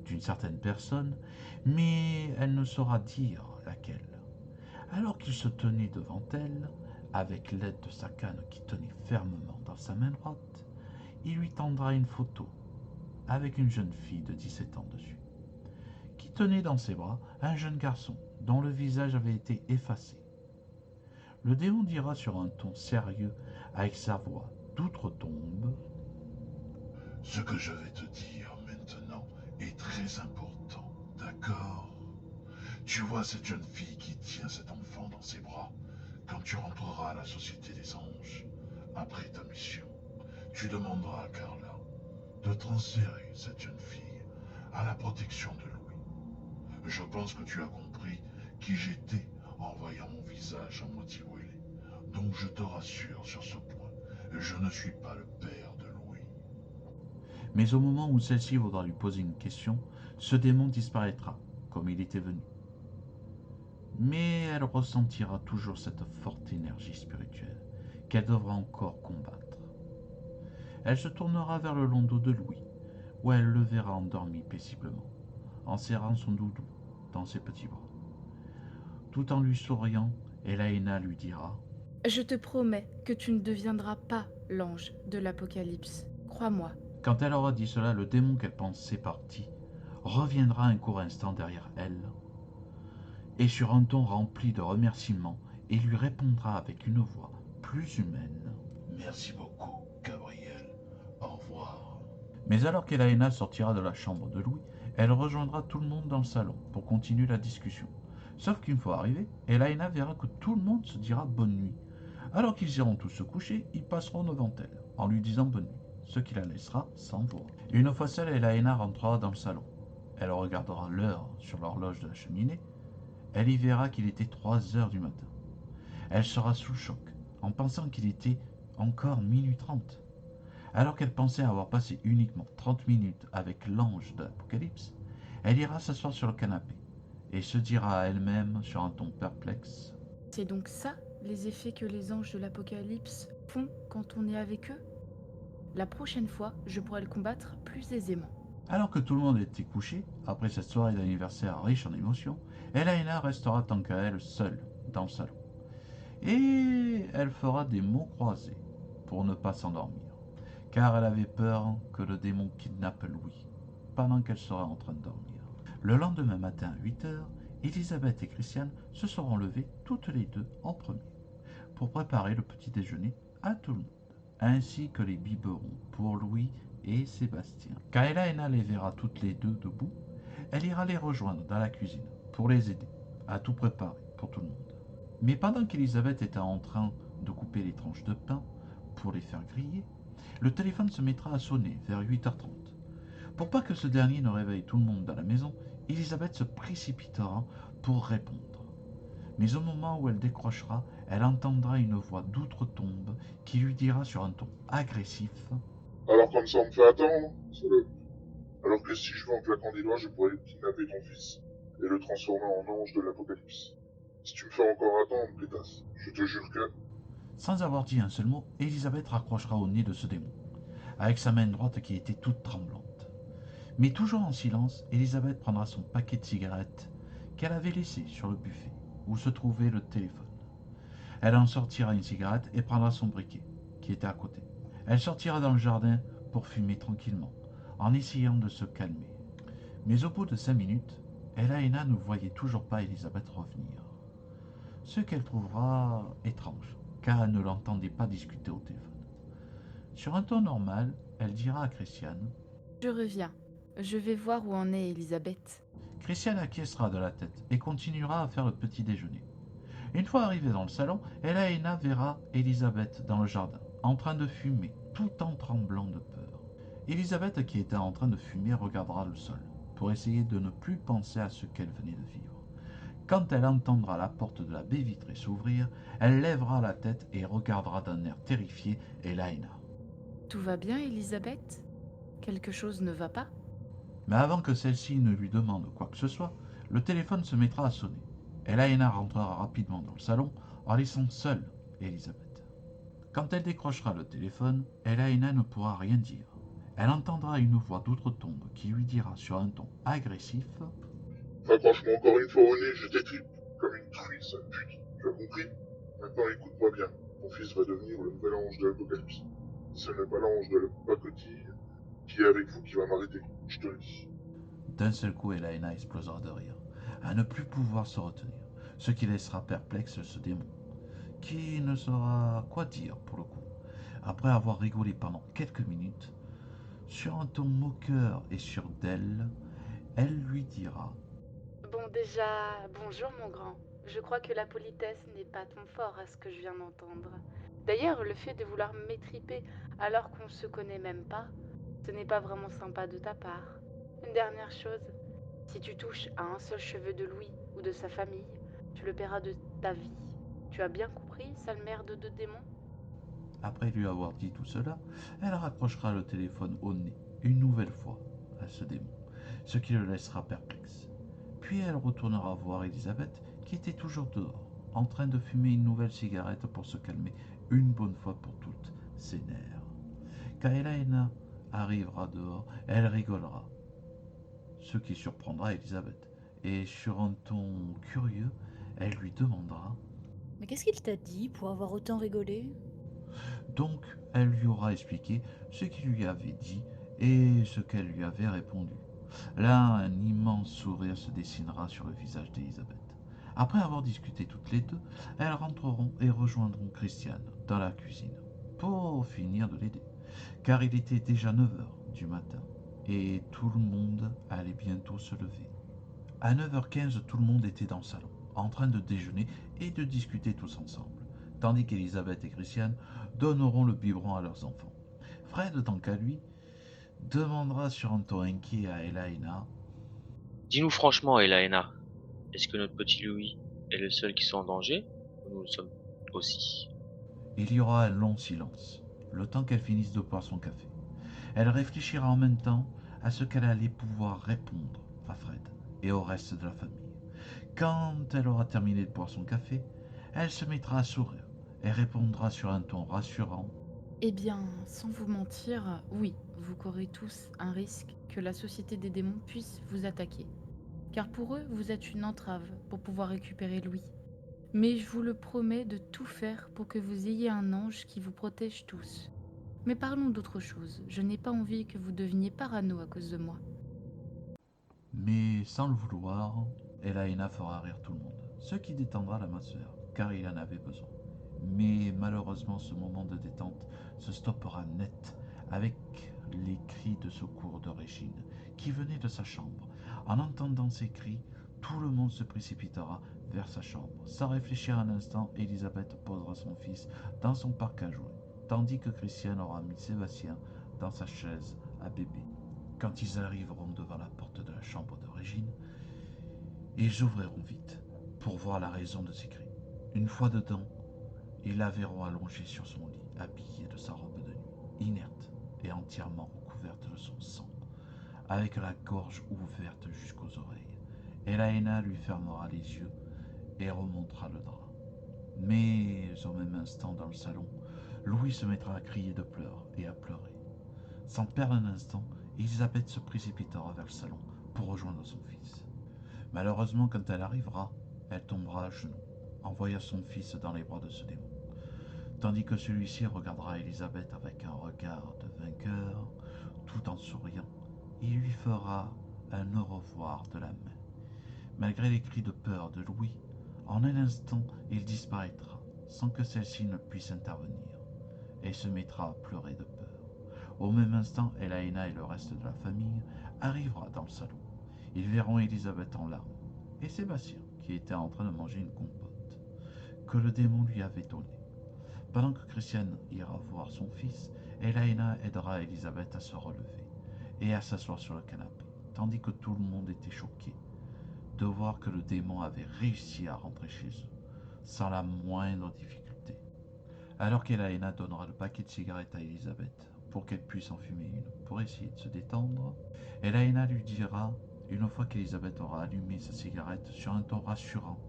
d'une certaine personne, mais elle ne saura dire laquelle. Alors qu'il se tenait devant elle, avec l'aide de sa canne qui tenait fermement dans sa main droite, il lui tendra une photo avec une jeune fille de 17 ans dessus, qui tenait dans ses bras un jeune garçon dont le visage avait été effacé. Le démon dira sur un ton sérieux, avec sa voix d'outre-tombe. Ce que je vais te dire maintenant est très important, d'accord? Tu vois cette jeune fille qui tient cet enfant dans ses bras. Quand tu rentreras à la Société des Anges, après ta mission, tu demanderas à Carla de transférer cette jeune fille à la protection de Louis. Je pense que tu as compris qui j'étais en voyant mon visage à moitié brûlé. Donc je te rassure sur ce point, je ne suis pas le père de Louis. Mais au moment où celle-ci voudra lui poser une question, ce démon disparaîtra, comme il était venu. Mais elle ressentira toujours cette forte énergie spirituelle qu'elle devra encore combattre. Elle se tournera vers le landau de Louis, où elle le verra endormi paisiblement, en serrant son doudou dans ses petits bras. Tout en lui souriant, Elaina lui dira. Je te promets que tu ne deviendras pas l'ange de l'Apocalypse. Crois-moi. Quand elle aura dit cela, le démon qu'elle pensait parti reviendra un court instant derrière elle et sur un ton rempli de remerciements et lui répondra avec une voix plus humaine. Merci beaucoup, Gabriel. Au revoir. Mais alors qu'Elaina sortira de la chambre de Louis, elle rejoindra tout le monde dans le salon pour continuer la discussion. Sauf qu'une fois arrivée, Elaina verra que tout le monde se dira bonne nuit. Alors qu'ils iront tous se coucher, ils passeront devant elle, en lui disant bonne nuit, ce qui la laissera sans voix. Une fois seule, Elaina rentrera dans le salon. Elle regardera l'heure sur l'horloge de la cheminée. Elle y verra qu'il était 3 heures du matin. Elle sera sous le choc, en pensant qu'il était encore minuit 30. Alors qu'elle pensait avoir passé uniquement 30 minutes avec l'ange de l'Apocalypse, elle ira s'asseoir sur le canapé et se dira à elle-même sur un ton perplexe. C'est donc ça, les effets que les anges de l'Apocalypse font quand on est avec eux? La prochaine fois, je pourrai le combattre plus aisément. Alors que tout le monde était couché, après cette soirée d'anniversaire riche en émotions, Elaina restera tant qu'à elle seule dans le salon. Et elle fera des mots croisés pour ne pas s'endormir, car elle avait peur que le démon kidnappe Louis pendant qu'elle serait en train de dormir. Le lendemain matin à 8 heures, Elisabeth et Christiane se seront levées toutes les deux en premier pour préparer le petit déjeuner à tout le monde, ainsi que les biberons pour Louis et Sébastien. Quand Elaina les verra toutes les deux debout, elle ira les rejoindre dans la cuisine pour les aider à tout préparer pour tout le monde. Mais pendant qu'Elisabeth était en train de couper les tranches de pain pour les faire griller, le téléphone se mettra à sonner vers 8h30. Pour pas que ce dernier ne réveille tout le monde dans la maison, Elisabeth se précipitera pour répondre. Mais au moment où elle décrochera, elle entendra une voix d'outre-tombe qui lui dira sur un ton agressif « Alors comme ça on me fait attendre, salope. Alors que si je veux en claquant des doigts, je pourrais kidnapper ton fils et le transformer en ange de l'Apocalypse. Si tu me fais encore attendre, pétasse, je te jure que... » Sans avoir dit un seul mot, Elisabeth raccrochera au nez de ce démon, avec sa main droite qui était toute tremblante. Mais toujours en silence, Elisabeth prendra son paquet de cigarettes qu'elle avait laissé sur le buffet, où se trouvait le téléphone. Elle en sortira une cigarette et prendra son briquet, qui était à côté. Elle sortira dans le jardin pour fumer tranquillement, en essayant de se calmer. Mais au bout de 5 minutes, Elaina ne voyait toujours pas Elisabeth revenir. Ce qu'elle trouvera étrange, car elle ne l'entendait pas discuter au téléphone. Sur un ton normal, elle dira à Christiane « Je reviens. Je vais voir où en est Elisabeth. » Christiane acquiescera de la tête et continuera à faire le petit déjeuner. Une fois arrivée dans le salon, Elaina verra Elisabeth dans le jardin, en train de fumer, tout en tremblant de peur. Elisabeth, qui était en train de fumer, regardera le sol, pour essayer de ne plus penser à ce qu'elle venait de vivre. Quand elle entendra la porte de la baie vitrée s'ouvrir, elle lèvera la tête et regardera d'un air terrifié Elaina. « Tout va bien, Elisabeth? Quelque chose ne va pas? » Mais avant que celle-ci ne lui demande quoi que ce soit, le téléphone se mettra à sonner. Elaina rentrera rapidement dans le salon en laissant seule Elisabeth. Quand elle décrochera le téléphone, Elaina ne pourra rien dire. Elle entendra une voix d'outre-tombe qui lui dira sur un ton agressif « Raccroche-moi encore une fois au nez, je t'étripe, comme une truie, sale pute. Tu as compris? Maintenant écoute-moi bien, ton fils va devenir le nouvel ange de l'Apocalypse. Ce n'est pas l'ange de la pacotille qui est avec vous qui va m'arrêter, je te le dis. » D'un seul coup, Elaina explosera de rire, à ne plus pouvoir se retenir, ce qui laissera perplexe ce démon, qui ne saura quoi dire pour le coup. Après avoir rigolé pendant quelques minutes, sur un ton moqueur et sûr d'elle, elle lui dira « Bon, déjà, bonjour mon grand. Je crois que la politesse n'est pas ton fort à ce que je viens d'entendre. D'ailleurs, le fait de vouloir m'étriper alors qu'on se connaît même pas, ce n'est pas vraiment sympa de ta part. Une dernière chose, si tu touches à un seul cheveu de Louis ou de sa famille, tu le paieras de ta vie. Tu as bien compris, sale merde de démon? » Après lui avoir dit tout cela, elle raccrochera le téléphone au nez une nouvelle fois à ce démon, ce qui le laissera perplexe. Puis elle retournera voir Elisabeth, qui était toujours dehors, en train de fumer une nouvelle cigarette pour se calmer une bonne fois pour toutes ses nerfs. Quand Elaina arrivera dehors, elle rigolera, ce qui surprendra Elisabeth, et sur un ton curieux, elle lui demandera Mais qu'est-ce qu'il t'a dit pour avoir autant rigolé? Donc, elle lui aura expliqué ce qu'il lui avait dit et ce qu'elle lui avait répondu. Là, un immense sourire se dessinera sur le visage d'Elisabeth. Après avoir discuté toutes les deux, elles rentreront et rejoindront Christiane dans la cuisine pour finir de l'aider, car il était déjà 9 heures du matin et tout le monde allait bientôt se lever. À 9h15, tout le monde était dans le salon, en train de déjeuner et de discuter tous ensemble, tandis qu'Elisabeth et Christiane donneront le biberon à leurs enfants. Fred, tant qu'à lui, demandera sur un ton inquiet à Elaina. Dis-nous franchement, Elaina, est-ce que notre petit Louis est le seul qui soit en danger ou nous le sommes aussi? Il y aura un long silence, le temps qu'elle finisse de boire son café. Elle réfléchira en même temps à ce qu'elle allait pouvoir répondre à Fred et au reste de la famille. Quand elle aura terminé de boire son café, elle se mettra à sourire et répondra sur un ton rassurant. Eh bien, sans vous mentir, oui, vous courez tous un risque que la Société des démons puisse vous attaquer. Car pour eux, vous êtes une entrave pour pouvoir récupérer Louis. Mais je vous le promets de tout faire pour que vous ayez un ange qui vous protège tous. Mais parlons d'autre chose, je n'ai pas envie que vous deveniez parano à cause de moi. Mais sans le vouloir, Elaina fera rire tout le monde, ce qui détendra la masseur, car il en avait besoin. Mais malheureusement, ce moment de détente se stoppera net avec les cris de secours de Régine, qui venait de sa chambre. En entendant ces cris, tout le monde se précipitera vers sa chambre. Sans réfléchir un instant, Elisabeth posera son fils dans son parc à jouer, tandis que Christiane aura mis Sébastien dans sa chaise à bébé. Quand ils arriveront devant la porte de la chambre de Régine, ils ouvriront vite pour voir la raison de ces cris. Une fois dedans, ils la verront allongée sur son lit, habillée de sa robe de nuit, inerte et entièrement recouverte de son sang, avec la gorge ouverte jusqu'aux oreilles. Elaina lui fermera les yeux et remontera le drap. Mais au même instant, dans le salon, Louis se mettra à crier de pleurs et à pleurer. Sans perdre un instant, Elisabeth se précipitera vers le salon pour rejoindre son fils. Malheureusement, quand elle arrivera, elle tombera à genoux en voyant son fils dans les bras de ce démon, tandis que celui-ci regardera Elisabeth avec un regard de vainqueur, tout en souriant. Il lui fera un au revoir de la main. Malgré les cris de peur de Louis, en un instant, il disparaîtra sans que celle-ci ne puisse intervenir et se mettra à pleurer de peur. Au même instant, Elaina et le reste de la famille arrivera dans le salon. Ils verront Elisabeth en larmes et Sébastien qui était en train de manger une compote que le démon lui avait donnée. Pendant que Christiane ira voir son fils, Elaina aidera Elisabeth à se relever et à s'asseoir sur le canapé, tandis que tout le monde était choqué de voir que le démon avait réussi à rentrer chez eux sans la moindre difficulté. Alors qu'Elaina donnera le paquet de cigarettes à Elisabeth pour qu'elle puisse en fumer une pour essayer de se détendre, Elaina lui dira, une fois qu'Elisabeth aura allumé sa cigarette, sur un ton rassurant,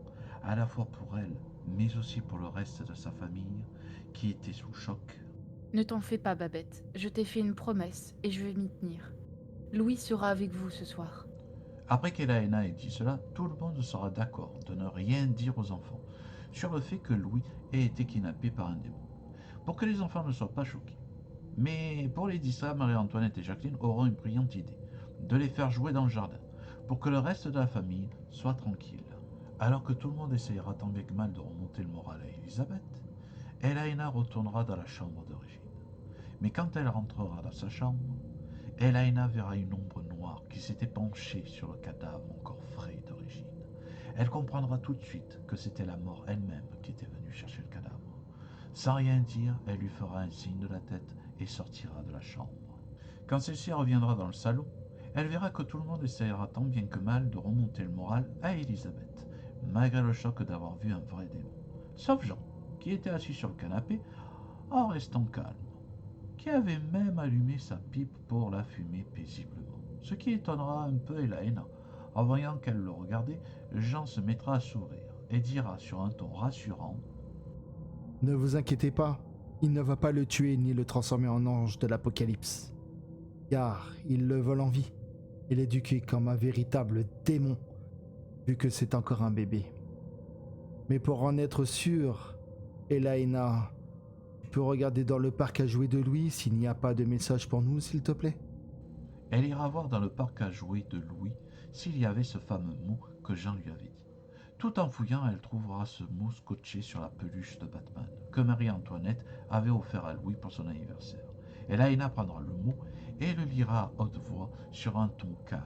à la fois pour elle, mais aussi pour le reste de sa famille, qui était sous choc. Ne t'en fais pas, Babette, je t'ai fait une promesse et je vais m'y tenir. Louis sera avec vous ce soir. Après qu'Elaina ait dit cela, tout le monde sera d'accord de ne rien dire aux enfants sur le fait que Louis ait été kidnappé par un démon, pour que les enfants ne soient pas choqués. Mais pour les distraire, Marie-Antoinette et Jacqueline auront une brillante idée, de les faire jouer dans le jardin, pour que le reste de la famille soit tranquille. Alors que tout le monde essayera tant bien que mal de remonter le moral à Elisabeth, Elaina retournera dans la chambre de Régine. Mais quand elle rentrera dans sa chambre, Elaina verra une ombre noire qui s'était penchée sur le cadavre encore frais de Régine. Elle comprendra tout de suite que c'était la mort elle-même qui était venue chercher le cadavre. Sans rien dire, elle lui fera un signe de la tête et sortira de la chambre. Quand celle-ci reviendra dans le salon, elle verra que tout le monde essayera tant bien que mal de remonter le moral à Elisabeth, malgré le choc d'avoir vu un vrai démon. Sauf Jean, qui était assis sur le canapé en restant calme, qui avait même allumé sa pipe pour la fumer paisiblement. Ce qui étonnera un peu Elaina. En voyant qu'elle le regardait, Jean se mettra à sourire et dira sur un ton rassurant: Ne vous inquiétez pas, il ne va pas le tuer ni le transformer en ange de l'Apocalypse. Car il le vole en vie et l'éduquer comme un véritable démon, vu que c'est encore un bébé. Mais pour en être sûr, Elaina, tu peux regarder dans le parc à jouer de Louis s'il n'y a pas de message pour nous, s'il te plaît? Elle ira voir dans le parc à jouer de Louis s'il y avait ce fameux mot que Jean lui avait dit. Tout en fouillant, elle trouvera ce mot scotché sur la peluche de Batman que Marie-Antoinette avait offert à Louis pour son anniversaire. Elaina prendra le mot et le lira à haute voix sur un ton calme.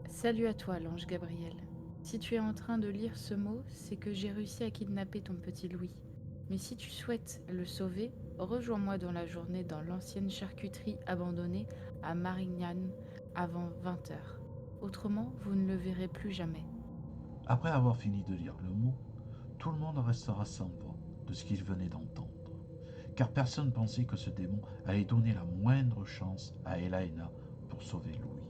Salut à toi, l'ange Gabriel. Si tu es en train de lire ce mot, c'est que j'ai réussi à kidnapper ton petit Louis. Mais si tu souhaites le sauver, rejoins-moi dans la journée dans l'ancienne charcuterie abandonnée à Marignane avant 20h. Autrement, vous ne le verrez plus jamais. Après avoir fini de lire le mot, tout le monde restera sans voix de ce qu'il venait d'entendre, car personne ne pensait que ce démon allait donner la moindre chance à Elaina pour sauver Louis.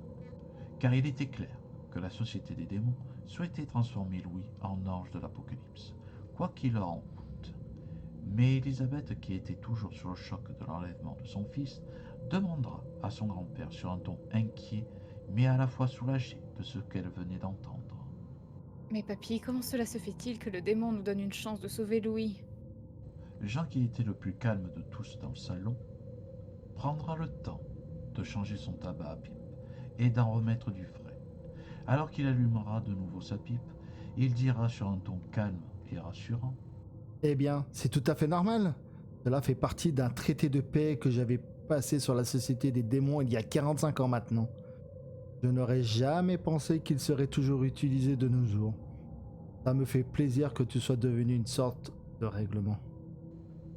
Car il était clair que la société des démons souhaitait transformer Louis en ange de l'Apocalypse, quoi qu'il en coûte. Mais Elisabeth, qui était toujours sur le choc de l'enlèvement de son fils, demandera à son grand-père sur un ton inquiet, mais à la fois soulagé de ce qu'elle venait d'entendre. Mais papy, comment cela se fait-il que le démon nous donne une chance de sauver Louis? Jean, qui était le plus calme de tous dans le salon, prendra le temps de changer son tabac à pipe et d'en remettre du frais. Alors qu'il allumera de nouveau sa pipe, il dira sur un ton calme et rassurant: Eh bien, c'est tout à fait normal. Cela fait partie d'un traité de paix que j'avais passé sur la société des démons il y a 45 ans maintenant. Je n'aurais jamais pensé qu'il serait toujours utilisé de nos jours. Ça me fait plaisir que tu sois devenu une sorte de règlement.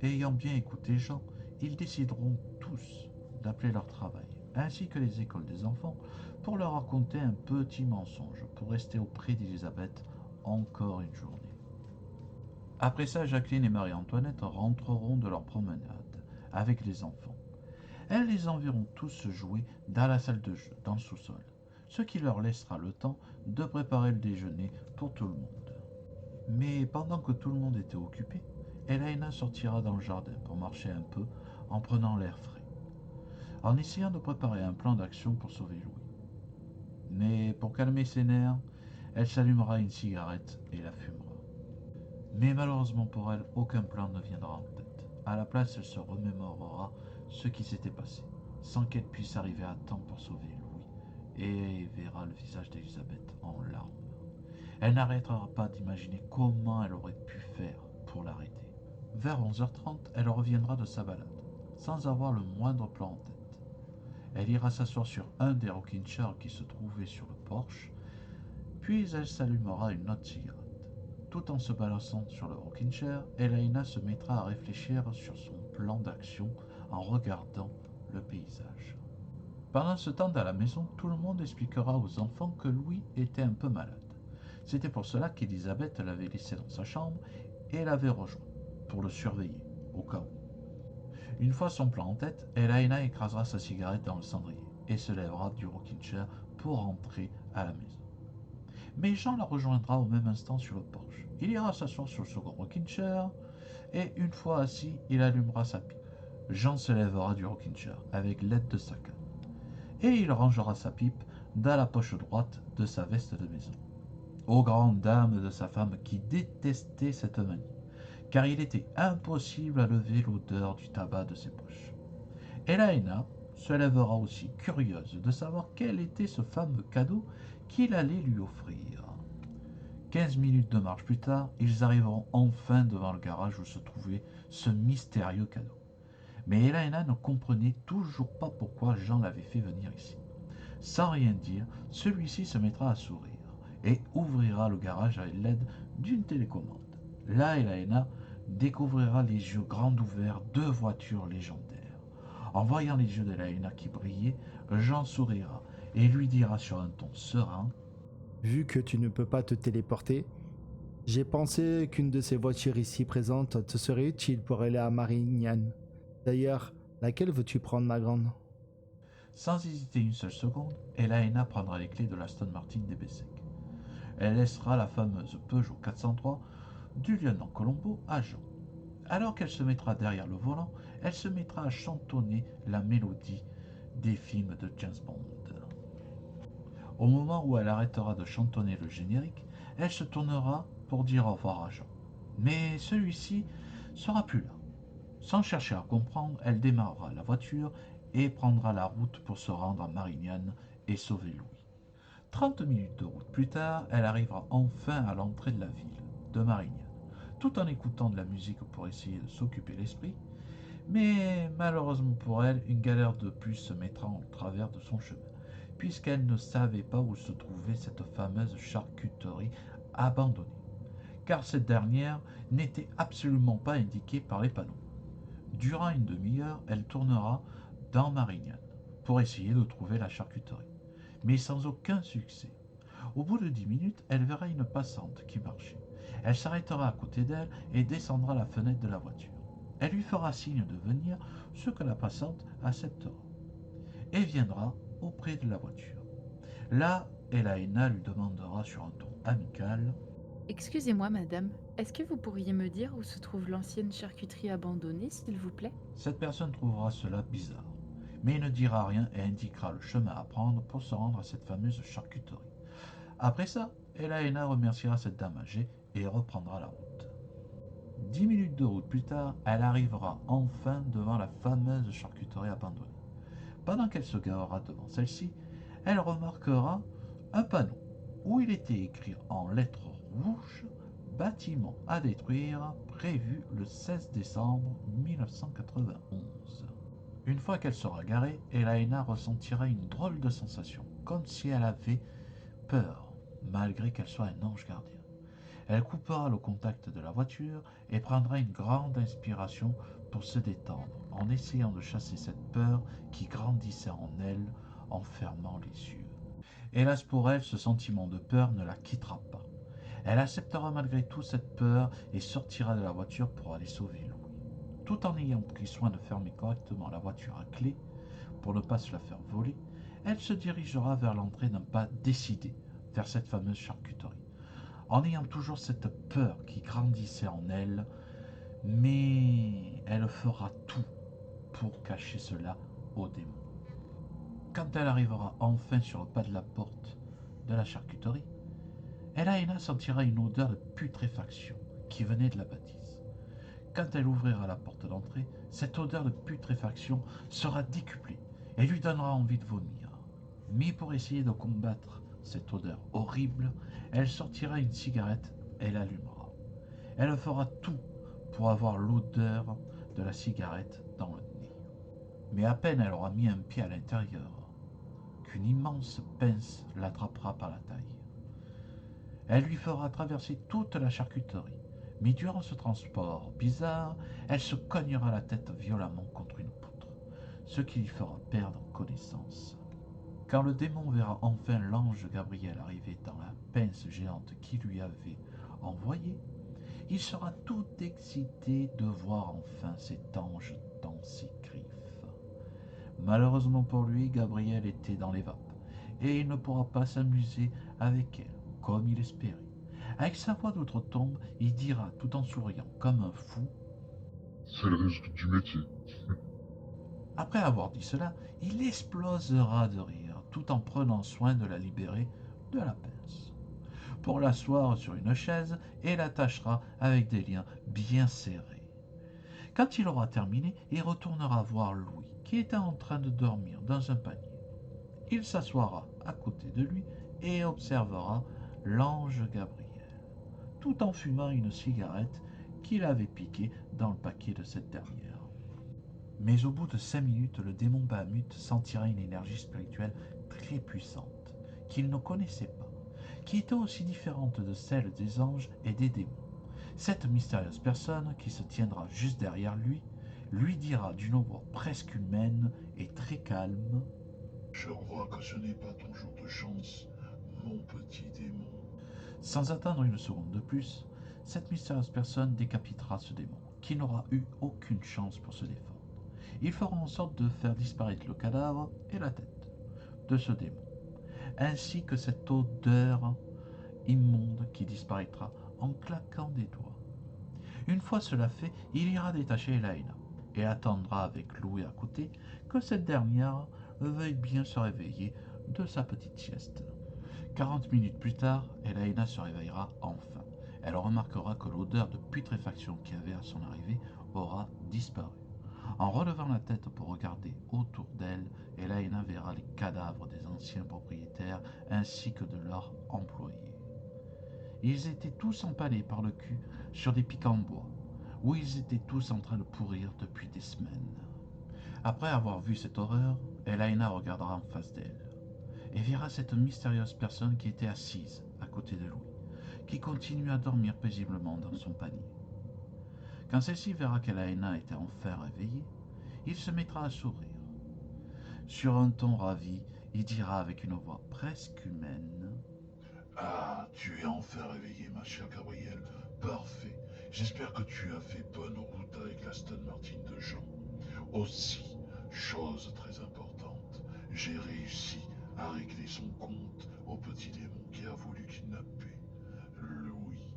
Ayant bien écouté Jean, ils décideront tous d'appeler leur travail, ainsi que les écoles des enfants, pour leur raconter un petit mensonge pour rester auprès d'Elisabeth encore une journée. Après ça, Jacqueline et Marie-Antoinette rentreront de leur promenade avec les enfants. Elles les enverront tous jouer dans la salle de jeu, dans le sous-sol, ce qui leur laissera le temps de préparer le déjeuner pour tout le monde. Mais pendant que tout le monde était occupé, Elaina sortira dans le jardin pour marcher un peu en prenant l'air frais, en essayant de préparer un plan d'action pour sauver Louis. Mais pour calmer ses nerfs, elle s'allumera une cigarette et la fumera. Mais malheureusement pour elle, aucun plan ne viendra en tête. À la place, elle se remémorera ce qui s'était passé, sans qu'elle puisse arriver à temps pour sauver Louis, et verra le visage d'Elisabeth en larmes. Elle n'arrêtera pas d'imaginer comment elle aurait pu faire pour l'arrêter. Vers 11h30, elle reviendra de sa balade, sans avoir le moindre plan en tête. Elle ira s'asseoir sur un des rocking chairs qui se trouvait sur le porche, puis elle s'allumera une autre cigarette. Tout en se balançant sur le rocking chair, Elaina se mettra à réfléchir sur son plan d'action en regardant le paysage. Pendant ce temps, dans la maison, tout le monde expliquera aux enfants que Louis était un peu malade. C'était pour cela qu'Elisabeth l'avait laissé dans sa chambre et l'avait rejoint, pour le surveiller, au cas où. Une fois son plan en tête, Elaina écrasera sa cigarette dans le cendrier et se lèvera du rocking chair pour rentrer à la maison. Mais Jean la rejoindra au même instant sur le porche. Il ira s'asseoir sur le second rocking chair et une fois assis, il allumera sa pipe. Jean se lèvera du rocking chair avec l'aide de sa canne et il rangera sa pipe dans la poche droite de sa veste de maison. Aux grandes dames de sa femme qui détestait cette manie, car il était impossible à lever l'odeur du tabac de ses poches. Elaina se lèvera aussi, curieuse de savoir quel était ce fameux cadeau qu'il allait lui offrir. 15 minutes de marche plus tard, ils arriveront enfin devant le garage où se trouvait ce mystérieux cadeau. Mais Elaina ne comprenait toujours pas pourquoi Jean l'avait fait venir ici. Sans rien dire, celui-ci se mettra à sourire et ouvrira le garage avec l'aide d'une télécommande. Là, Elaina découvrira les yeux grands ouverts deux voitures légendaires. En voyant les yeux d'Elaina qui brillaient, Jean sourira et lui dira sur un ton serein: Vu que tu ne peux pas te téléporter, j'ai pensé qu'une de ces voitures ici présentes te serait utile pour aller à Marignane. D'ailleurs, laquelle veux-tu prendre, ma grande? Sans hésiter une seule seconde, Elaina prendra les clés de l'Aston Martin DB5. Elle laissera la fameuse Peugeot 403 du lieutenant-Colombo à Jean. Alors qu'elle se mettra derrière le volant, elle se mettra à chantonner la mélodie des films de James Bond. Au moment où elle arrêtera de chantonner le générique, elle se tournera pour dire au revoir à Jean. Mais celui-ci sera plus là. Sans chercher à comprendre, elle démarrera la voiture et prendra la route pour se rendre à Marignane et sauver Louis. 30 minutes de route plus tard, elle arrivera enfin à l'entrée de la ville de Marignane, tout en écoutant de la musique pour essayer de s'occuper l'esprit. Mais malheureusement pour elle, une galère de plus se mettra en travers de son chemin, puisqu'elle ne savait pas où se trouvait cette fameuse charcuterie abandonnée, car cette dernière n'était absolument pas indiquée par les panneaux. Durant une demi-heure, elle tournera dans Marignane pour essayer de trouver la charcuterie, mais sans aucun succès. Au bout de 10 minutes, elle verra une passante qui marchait. Elle s'arrêtera à côté d'elle et descendra la fenêtre de la voiture. Elle lui fera signe de venir, ce que la passante acceptera, et viendra auprès de la voiture. Là, Elaina lui demandera sur un ton amical: Excusez-moi, madame, est-ce que vous pourriez me dire où se trouve l'ancienne charcuterie abandonnée, s'il vous plaît? Cette personne trouvera cela bizarre, mais ne dira rien et indiquera le chemin à prendre pour se rendre à cette fameuse charcuterie. Après ça, Elaina remerciera cette dame âgée et reprendra la route. 10 minutes de route plus tard, elle arrivera enfin devant la fameuse charcuterie abandonnée. Pendant qu'elle se garera devant celle-ci, elle remarquera un panneau où il était écrit en lettres rouges « Bâtiment à détruire, prévu le 16 décembre 1991 ». Une fois qu'elle sera garée, Elaina ressentira une drôle de sensation, comme si elle avait peur, malgré qu'elle soit un ange gardien. Elle coupera le contact de la voiture et prendra une grande inspiration pour se détendre, en essayant de chasser cette peur qui grandissait en elle en fermant les yeux. Hélas pour elle, ce sentiment de peur ne la quittera pas. Elle acceptera malgré tout cette peur et sortira de la voiture pour aller sauver Louis. Tout en ayant pris soin de fermer correctement la voiture à clé pour ne pas se la faire voler, elle se dirigera vers l'entrée d'un pas décidé vers cette fameuse charcuterie, en ayant toujours cette peur qui grandissait en elle, mais elle fera tout pour cacher cela aux démons. Quand elle arrivera enfin sur le pas de la porte de la charcuterie, Elaina sentira une odeur de putréfaction qui venait de la bâtisse. Quand elle ouvrira la porte d'entrée, cette odeur de putréfaction sera décuplée et lui donnera envie de vomir. Mais pour essayer de combattre cette odeur horrible, elle sortira une cigarette et l'allumera. Elle fera tout pour avoir l'odeur de la cigarette dans le nez. Mais à peine elle aura mis un pied à l'intérieur, qu'une immense pince l'attrapera par la taille. Elle lui fera traverser toute la charcuterie, mais durant ce transport bizarre, elle se cognera la tête violemment contre une poutre, ce qui lui fera perdre connaissance. Quand le démon verra enfin l'ange Gabriel arriver dans la pince géante qui lui avait envoyée, il sera tout excité de voir enfin cet ange dans ses griffes. Malheureusement pour lui, Gabriel était dans les vapes, et il ne pourra pas s'amuser avec elle, comme il espérait. Avec sa voix d'outre-tombe, il dira tout en souriant comme un fou: C'est le risque du métier. Après avoir dit cela, il explosera de rire, tout en prenant soin de la libérer de la pince, pour l'asseoir sur une chaise et l'attachera avec des liens bien serrés. Quand il aura terminé, il retournera voir Louis, qui était en train de dormir dans un panier. Il s'assoira à côté de lui et observera l'ange Gabriel, tout en fumant une cigarette qu'il avait piquée dans le paquet de cette dernière. Mais au bout de 5 minutes, le démon Bahamut sentira une énergie spirituelle très puissante, qu'il ne connaissait pas, qui était aussi différente de celle des anges et des démons. Cette mystérieuse personne, qui se tiendra juste derrière lui, lui dira d'une voix presque humaine et très calme: Je crois que ce n'est pas ton jour de chance, mon petit démon. Sans attendre une seconde de plus, cette mystérieuse personne décapitera ce démon, qui n'aura eu aucune chance pour se défendre. Il fera en sorte de faire disparaître le cadavre et la tête de ce démon, ainsi que cette odeur immonde qui disparaîtra en claquant des doigts. Une fois cela fait, il ira détacher Elaina et attendra avec Louis à côté que cette dernière veuille bien se réveiller de sa petite sieste. 40 minutes plus tard, Elaina se réveillera enfin. Elle remarquera que l'odeur de putréfaction qu'il y avait à son arrivée aura disparu. En relevant la tête pour regarder autour d'elle, Elaina verra les cadavres des anciens propriétaires ainsi que de leurs employés. Ils étaient tous empalés par le cul sur des pics en bois, où ils étaient tous en train de pourrir depuis des semaines. Après avoir vu cette horreur, Elaina regardera en face d'elle et verra cette mystérieuse personne qui était assise à côté de Louis, qui continue à dormir paisiblement dans son panier. Quand celle-ci verra qu'Elaina était enfin réveillée, il se mettra à sourire. Sur un ton ravi, il dira avec une voix presque humaine: Ah, tu es enfin réveillée, ma chère Gabrielle. Parfait. J'espère que tu as fait bonne route avec l'Aston Martin de Jean. Aussi, chose très importante, j'ai réussi à régler son compte au petit démon qui a voulu kidnapper Louis.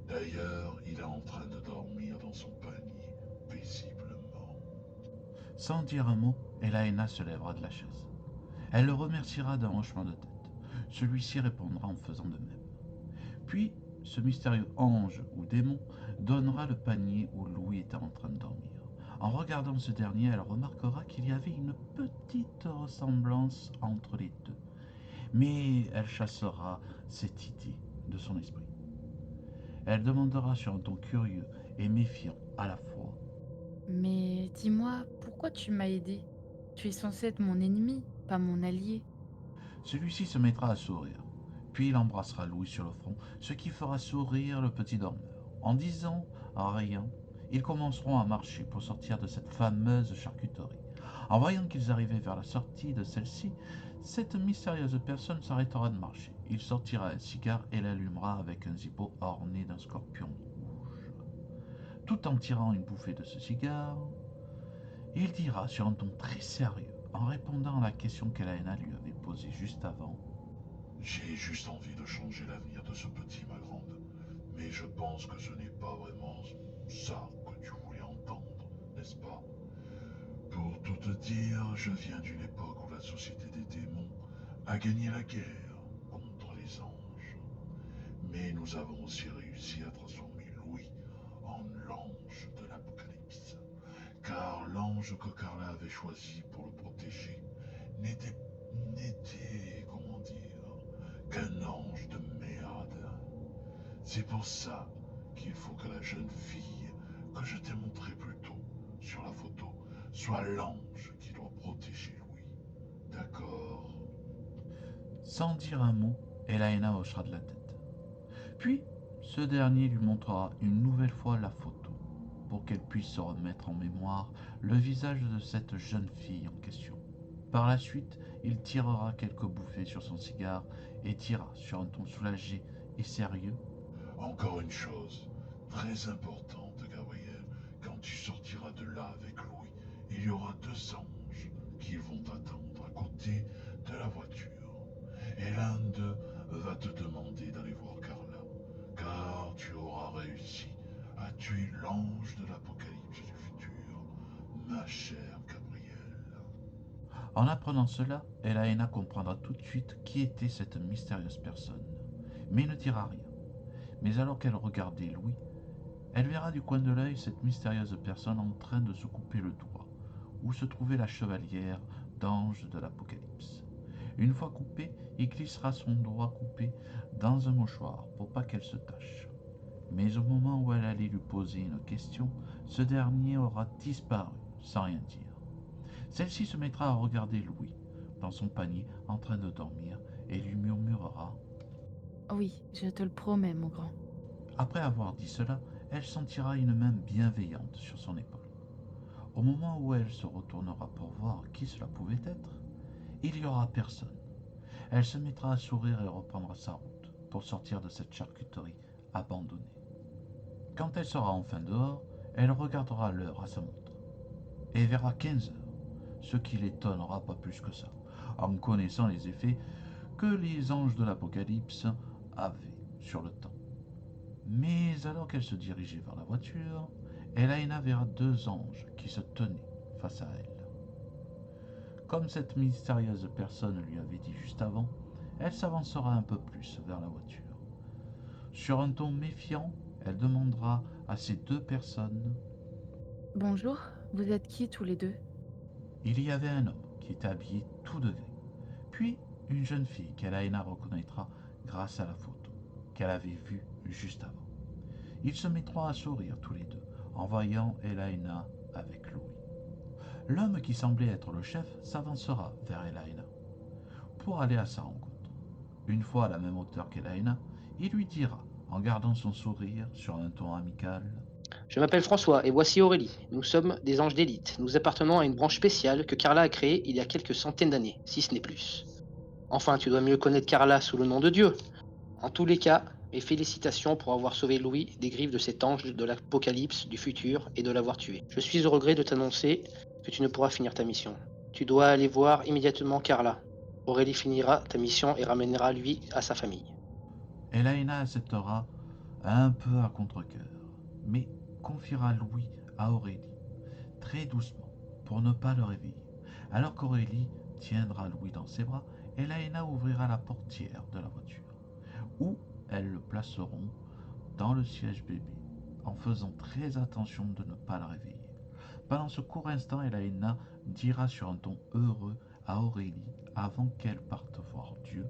D'ailleurs, il est en train de dormir dans son panier, paisiblement. Sans dire un mot, Elaina se lèvera de la chaise. Elle le remerciera d'un hochement de tête. Celui-ci répondra en faisant de même. Puis, ce mystérieux ange ou démon donnera le panier où Louis était en train de dormir. En regardant ce dernier, elle remarquera qu'il y avait une petite ressemblance entre les deux. Mais elle chassera cette idée de son esprit. Elle demandera sur un ton curieux et méfiant à la fois: Mais dis-moi, pourquoi tu m'as aidé? Tu es censé être mon ennemi, pas mon allié. Celui-ci se mettra à sourire, puis il embrassera Louis sur le front, ce qui fera sourire le petit dormeur. En disant rien, ils commenceront à marcher pour sortir de cette fameuse charcuterie. En voyant qu'ils arrivaient vers la sortie de celle-ci, cette mystérieuse personne s'arrêtera de marcher. Il sortira un cigare et l'allumera avec un zippo orné d'un scorpion rouge. Tout en tirant une bouffée de ce cigare, il dira sur un ton très sérieux, en répondant à la question qu'Elaina lui avait posée juste avant: J'ai juste envie de changer l'avenir de ce petit, ma grande. Mais je pense que ce n'est pas vraiment ça que tu voulais entendre, n'est-ce pas? Pour tout te dire, je viens d'une époque où la société des démons a gagné la guerre contre les anges. Mais nous avons aussi réussi à transformer Louis en l'ange de l'Apocalypse. Car l'ange que Carla avait choisi pour le protéger n'était, comment dire, qu'un ange de merde. C'est pour ça qu'il faut que la jeune fille que je t'ai montrée plus tôt sur la photo soit l'ange qui doit protéger Louis. D'accord? Sans dire un mot, Elaina hochera de la tête. Puis, ce dernier lui montrera une nouvelle fois la photo, pour qu'elle puisse se remettre en mémoire le visage de cette jeune fille en question. Par la suite, il tirera quelques bouffées sur son cigare et dira sur un ton soulagé et sérieux: Encore une chose, très importante, Gabriel, quand tu sortiras de là avec Louis, il y aura 2 anges qui vont t'attendre à côté de la voiture. Et l'un d'eux va te demander d'aller voir Carla, car tu auras réussi à tuer l'ange de l'Apocalypse du futur, ma chère Gabrielle. En apprenant cela, Elaina comprendra tout de suite qui était cette mystérieuse personne, mais ne dira rien. Mais alors qu'elle regardait Louis, elle verra du coin de l'œil cette mystérieuse personne en train de se couper le doigt, où se trouvait la chevalière d'ange de l'Apocalypse. Une fois coupé, il glissera son doigt coupé dans un mouchoir pour pas qu'elle se tâche. Mais au moment où elle allait lui poser une question, ce dernier aura disparu sans rien dire. Celle-ci se mettra à regarder Louis dans son panier en train de dormir et lui murmurera: Oui, je te le promets, mon grand. Après avoir dit cela, elle sentira une main bienveillante sur son épaule. Au moment où elle se retournera pour voir qui cela pouvait être, il n'y aura personne. Elle se mettra à sourire et reprendra sa route pour sortir de cette charcuterie abandonnée. Quand elle sera enfin dehors, elle regardera l'heure à sa montre et verra 15 heures, ce qui l'étonnera pas plus que ça, en connaissant les effets que les anges de l'Apocalypse avaient sur le temps. Mais alors qu'elle se dirigeait vers la voiture, Elaina verra 2 anges qui se tenaient face à elle. Comme cette mystérieuse personne lui avait dit juste avant, elle s'avancera un peu plus vers la voiture. Sur un ton méfiant, elle demandera à ces deux personnes. Bonjour, vous êtes qui tous les deux? Il y avait un homme qui était habillé tout de gris, puis une jeune fille qu'Elaina reconnaîtra grâce à la photo qu'elle avait vue juste avant. Ils se mettront à sourire tous les deux en voyant Elaina avec Louis. L'homme qui semblait être le chef s'avancera vers Elaina pour aller à sa rencontre. Une fois à la même hauteur qu'Elaina, il lui dira, en gardant son sourire sur un ton amical: Je m'appelle François et voici Aurélie. Nous sommes des anges d'élite. Nous appartenons à une branche spéciale que Carla a créée il y a quelques centaines d'années, si ce n'est plus. Enfin, tu dois mieux connaître Carla sous le nom de Dieu. En tous les cas, mes félicitations pour avoir sauvé Louis des griffes de cet ange de l'apocalypse du futur et de l'avoir tué. Je suis au regret de t'annoncer que tu ne pourras finir ta mission. Tu dois aller voir immédiatement Carla. Aurélie finira ta mission et ramènera lui à sa famille. Elaina acceptera un peu à contre-cœur, mais confiera Louis à Aurélie, très doucement, pour ne pas le réveiller. Alors qu'Aurélie tiendra Louis dans ses bras, Elaina ouvrira la portière de la voiture, où elles le placeront dans le siège bébé, en faisant très attention de ne pas le réveiller. Pendant ce court instant, Elaina dira sur un ton heureux à Aurélie, avant qu'elle parte voir Dieu: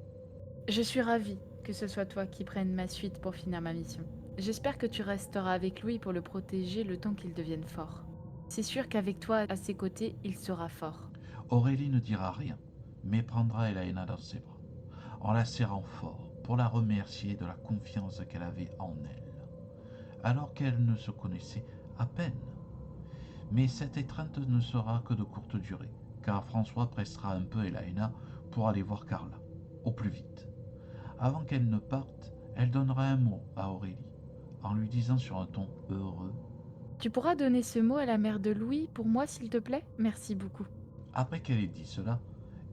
Je suis ravie que ce soit toi qui prennes ma suite pour finir ma mission. J'espère que tu resteras avec Louis pour le protéger le temps qu'il devienne fort. C'est sûr qu'avec toi à ses côtés, il sera fort. Aurélie ne dira rien, mais prendra Elaina dans ses bras, en la serrant fort pour la remercier de la confiance qu'elle avait en elle, alors qu'elle ne se connaissait à peine. Mais cette étreinte ne sera que de courte durée, car François pressera un peu Elaina pour aller voir Carla, au plus vite. Avant qu'elle ne parte, elle donnera un mot à Aurélie, en lui disant sur un ton heureux: Tu pourras donner ce mot à la mère de Louis pour moi, s'il te plaît? Merci beaucoup. Après qu'elle ait dit cela,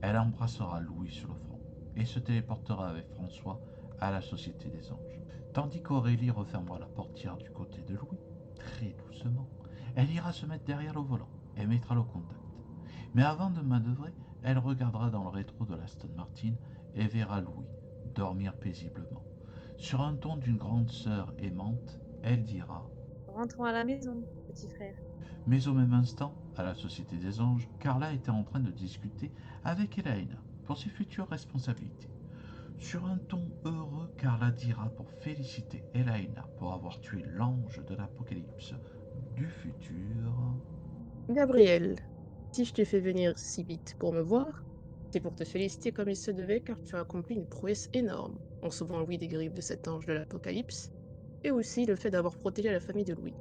elle embrassera Louis sur le front et se téléportera avec François à la Société des Anges. Tandis qu'Aurélie refermera la portière du côté de Louis, très doucement, elle ira se mettre derrière le volant et mettra le contact. Mais avant de manœuvrer, elle regardera dans le rétro de l'Aston Martin et verra Louis dormir paisiblement. Sur un ton d'une grande sœur aimante, elle dira: Rentrons à la maison, petit frère. Mais au même instant, à la Société des Anges, Carla était en train de discuter avec Elaina pour ses futures responsabilités. Sur un ton heureux, Carla dira pour féliciter Elaina pour avoir tué l'ange de l'apocalypse du futur: Gabriel, si je t'ai fait venir si vite pour me voir, c'est pour te féliciter comme il se devait car tu as accompli une prouesse énorme en sauvant Louis des griffes de cet ange de l'apocalypse et aussi le fait d'avoir protégé la famille de Louis.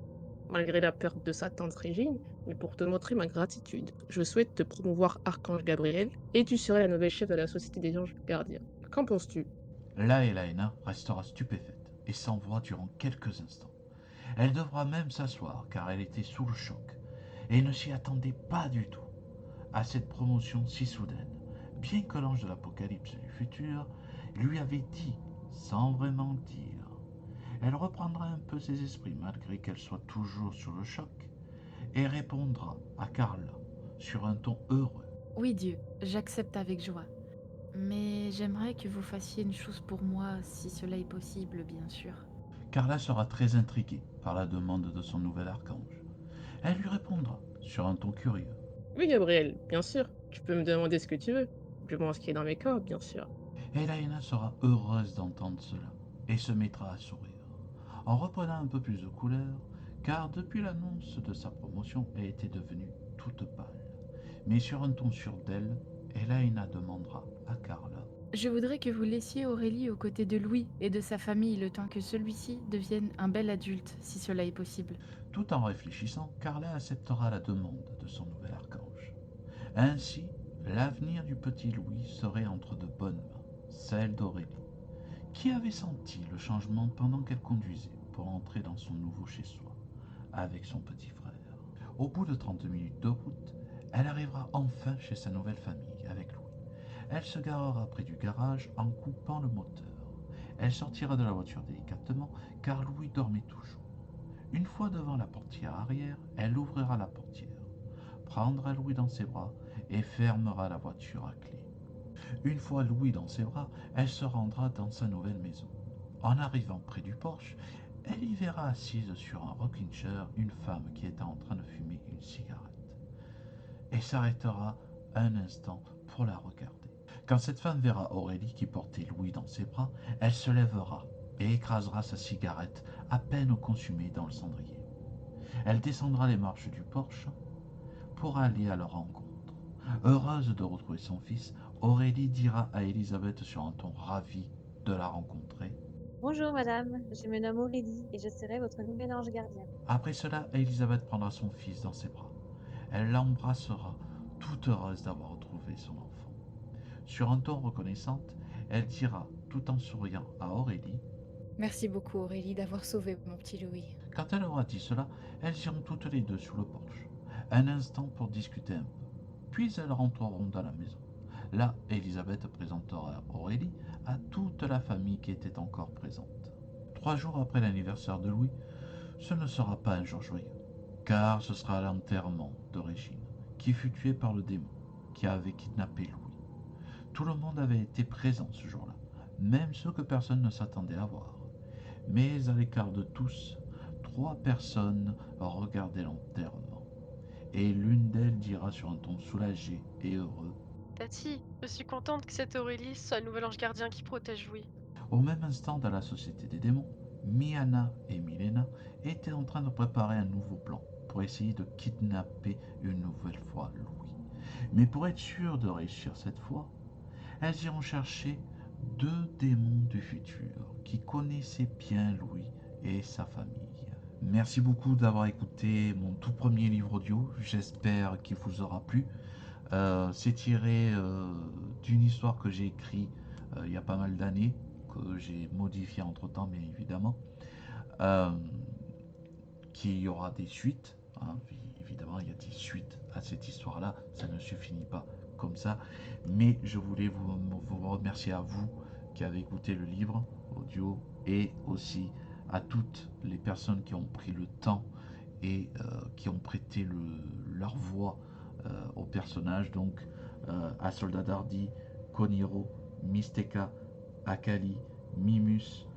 Malgré la perte de sa tante Régine, mais pour te montrer ma gratitude, je souhaite te promouvoir Archange Gabriel et tu serai la nouvelle chef de la Société des Anges Gardiens. Qu'en penses-tu? Là, Elaina restera stupéfaite et sans voix durant quelques instants. Elle devra même s'asseoir car elle était sous le choc et ne s'y attendait pas du tout à cette promotion si soudaine, bien que l'ange de l'apocalypse du futur lui avait dit sans vraiment dire. Elle reprendra un peu ses esprits malgré qu'elle soit toujours sur le choc et répondra à Carla sur un ton heureux: Oui, Dieu, j'accepte avec joie. Mais j'aimerais que vous fassiez une chose pour moi, si cela est possible, bien sûr. Carla sera très intriguée par la demande de son nouvel archange. Elle lui répondra sur un ton curieux: Oui, Gabriel, bien sûr, tu peux me demander ce que tu veux. Du moins ce qui est dans mes corps, bien sûr. Elaina sera heureuse d'entendre cela et se mettra à sourire, en reprenant un peu plus de couleur, car depuis l'annonce de sa promotion, elle était devenue toute pâle. Mais sur un ton sûr d'elle, Elaina demandera à Carla: Je voudrais que vous laissiez Aurélie aux côtés de Louis et de sa famille le temps que celui-ci devienne un bel adulte, si cela est possible. Tout en réfléchissant, Carla acceptera la demande de son nouvel archange. Ainsi, l'avenir du petit Louis serait entre de bonnes mains, celle d'Aurélie, qui avait senti le changement pendant qu'elle conduisait pour entrer dans son nouveau chez-soi avec son petit frère. Au bout de 30 minutes de route, elle arrivera enfin chez sa nouvelle famille avec Louis. Elle se garera près du garage en coupant le moteur. Elle sortira de la voiture délicatement car Louis dormait toujours. Une fois devant la portière arrière, elle ouvrira la portière, prendra Louis dans ses bras et fermera la voiture à clé. Une fois Louis dans ses bras, elle se rendra dans sa nouvelle maison. En arrivant près du porche, elle y verra assise sur un rocking chair une femme qui était en train de fumer une cigarette. Et s'arrêtera un instant pour la regarder. Quand cette femme verra Aurélie qui portait Louis dans ses bras, elle se lèvera et écrasera sa cigarette à peine consumée dans le cendrier. Elle descendra les marches du porche pour aller à leur rencontre. Heureuse de retrouver son fils, Aurélie dira à Elisabeth sur un ton ravi de la rencontrer. Bonjour madame, je me nomme Aurélie et je serai votre nouvel ange gardien. Après cela, Elisabeth prendra son fils dans ses bras. Elle l'embrassera, toute heureuse d'avoir retrouvé son enfant. Sur un ton reconnaissante, elle dira, tout en souriant à Aurélie, Merci beaucoup Aurélie d'avoir sauvé mon petit Louis. Quand elle aura dit cela, elles iront toutes les deux sur le porche, un instant pour discuter un peu. Puis elles rentreront dans la maison. Là, Elisabeth présentera Aurélie à toute la famille qui était encore présente. 3 jours après l'anniversaire de Louis, ce ne sera pas un jour joyeux, car ce sera l'enterrement de Régine, qui fut tuée par le démon qui avait kidnappé Louis. Tout le monde avait été présent ce jour-là, même ceux que personne ne s'attendait à voir. Mais à l'écart de tous, 3 personnes regardaient l'enterrement, et l'une d'elles dira sur un ton soulagé et heureux. Tati, je suis contente que cette Aurélie soit le nouvel ange gardien qui protège Louis. Au même instant, dans la société des démons, Miana et Milena étaient en train de préparer un nouveau plan pour essayer de kidnapper une nouvelle fois Louis. Mais pour être sûr de réussir cette fois, elles iront chercher 2 démons du futur qui connaissaient bien Louis et sa famille. Merci beaucoup d'avoir écouté mon tout premier livre audio, j'espère qu'il vous aura plu. C'est tiré d'une histoire que j'ai écrite il y a pas mal d'années, que j'ai modifié entre temps bien évidemment, qu'il y aura des suites, hein. Évidemment il y a des suites à cette histoire là, ça ne se finit pas comme ça, mais je voulais vous remercier à vous qui avez écouté le livre audio et aussi à toutes les personnes qui ont pris le temps et qui ont prêté leur voix aux personnages, donc à Soldat Dardy, Koniro, Mysteka, Akali, Mimus,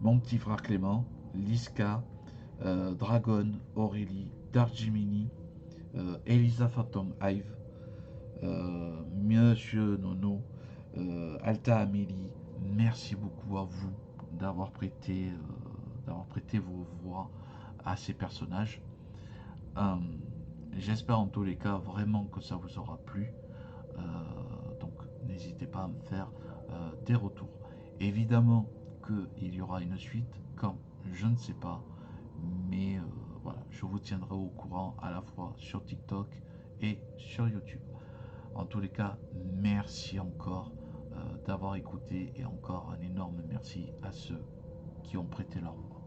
mon petit frère Clément, Liska, Dragon, Aurélie, Darjimini, Elisa Phantom Hive, Monsieur Nono, Alta Amélie. Merci beaucoup à vous d'avoir prêté vos voix à ces personnages. J'espère en tous les cas vraiment que ça vous aura plu. Donc n'hésitez pas à me faire des retours. Évidemment qu'il y aura une suite, quand je ne sais pas, mais voilà, je vous tiendrai au courant à la fois sur TikTok et sur YouTube. En tous les cas, merci encore d'avoir écouté et encore un énorme merci à ceux qui ont prêté leur voix.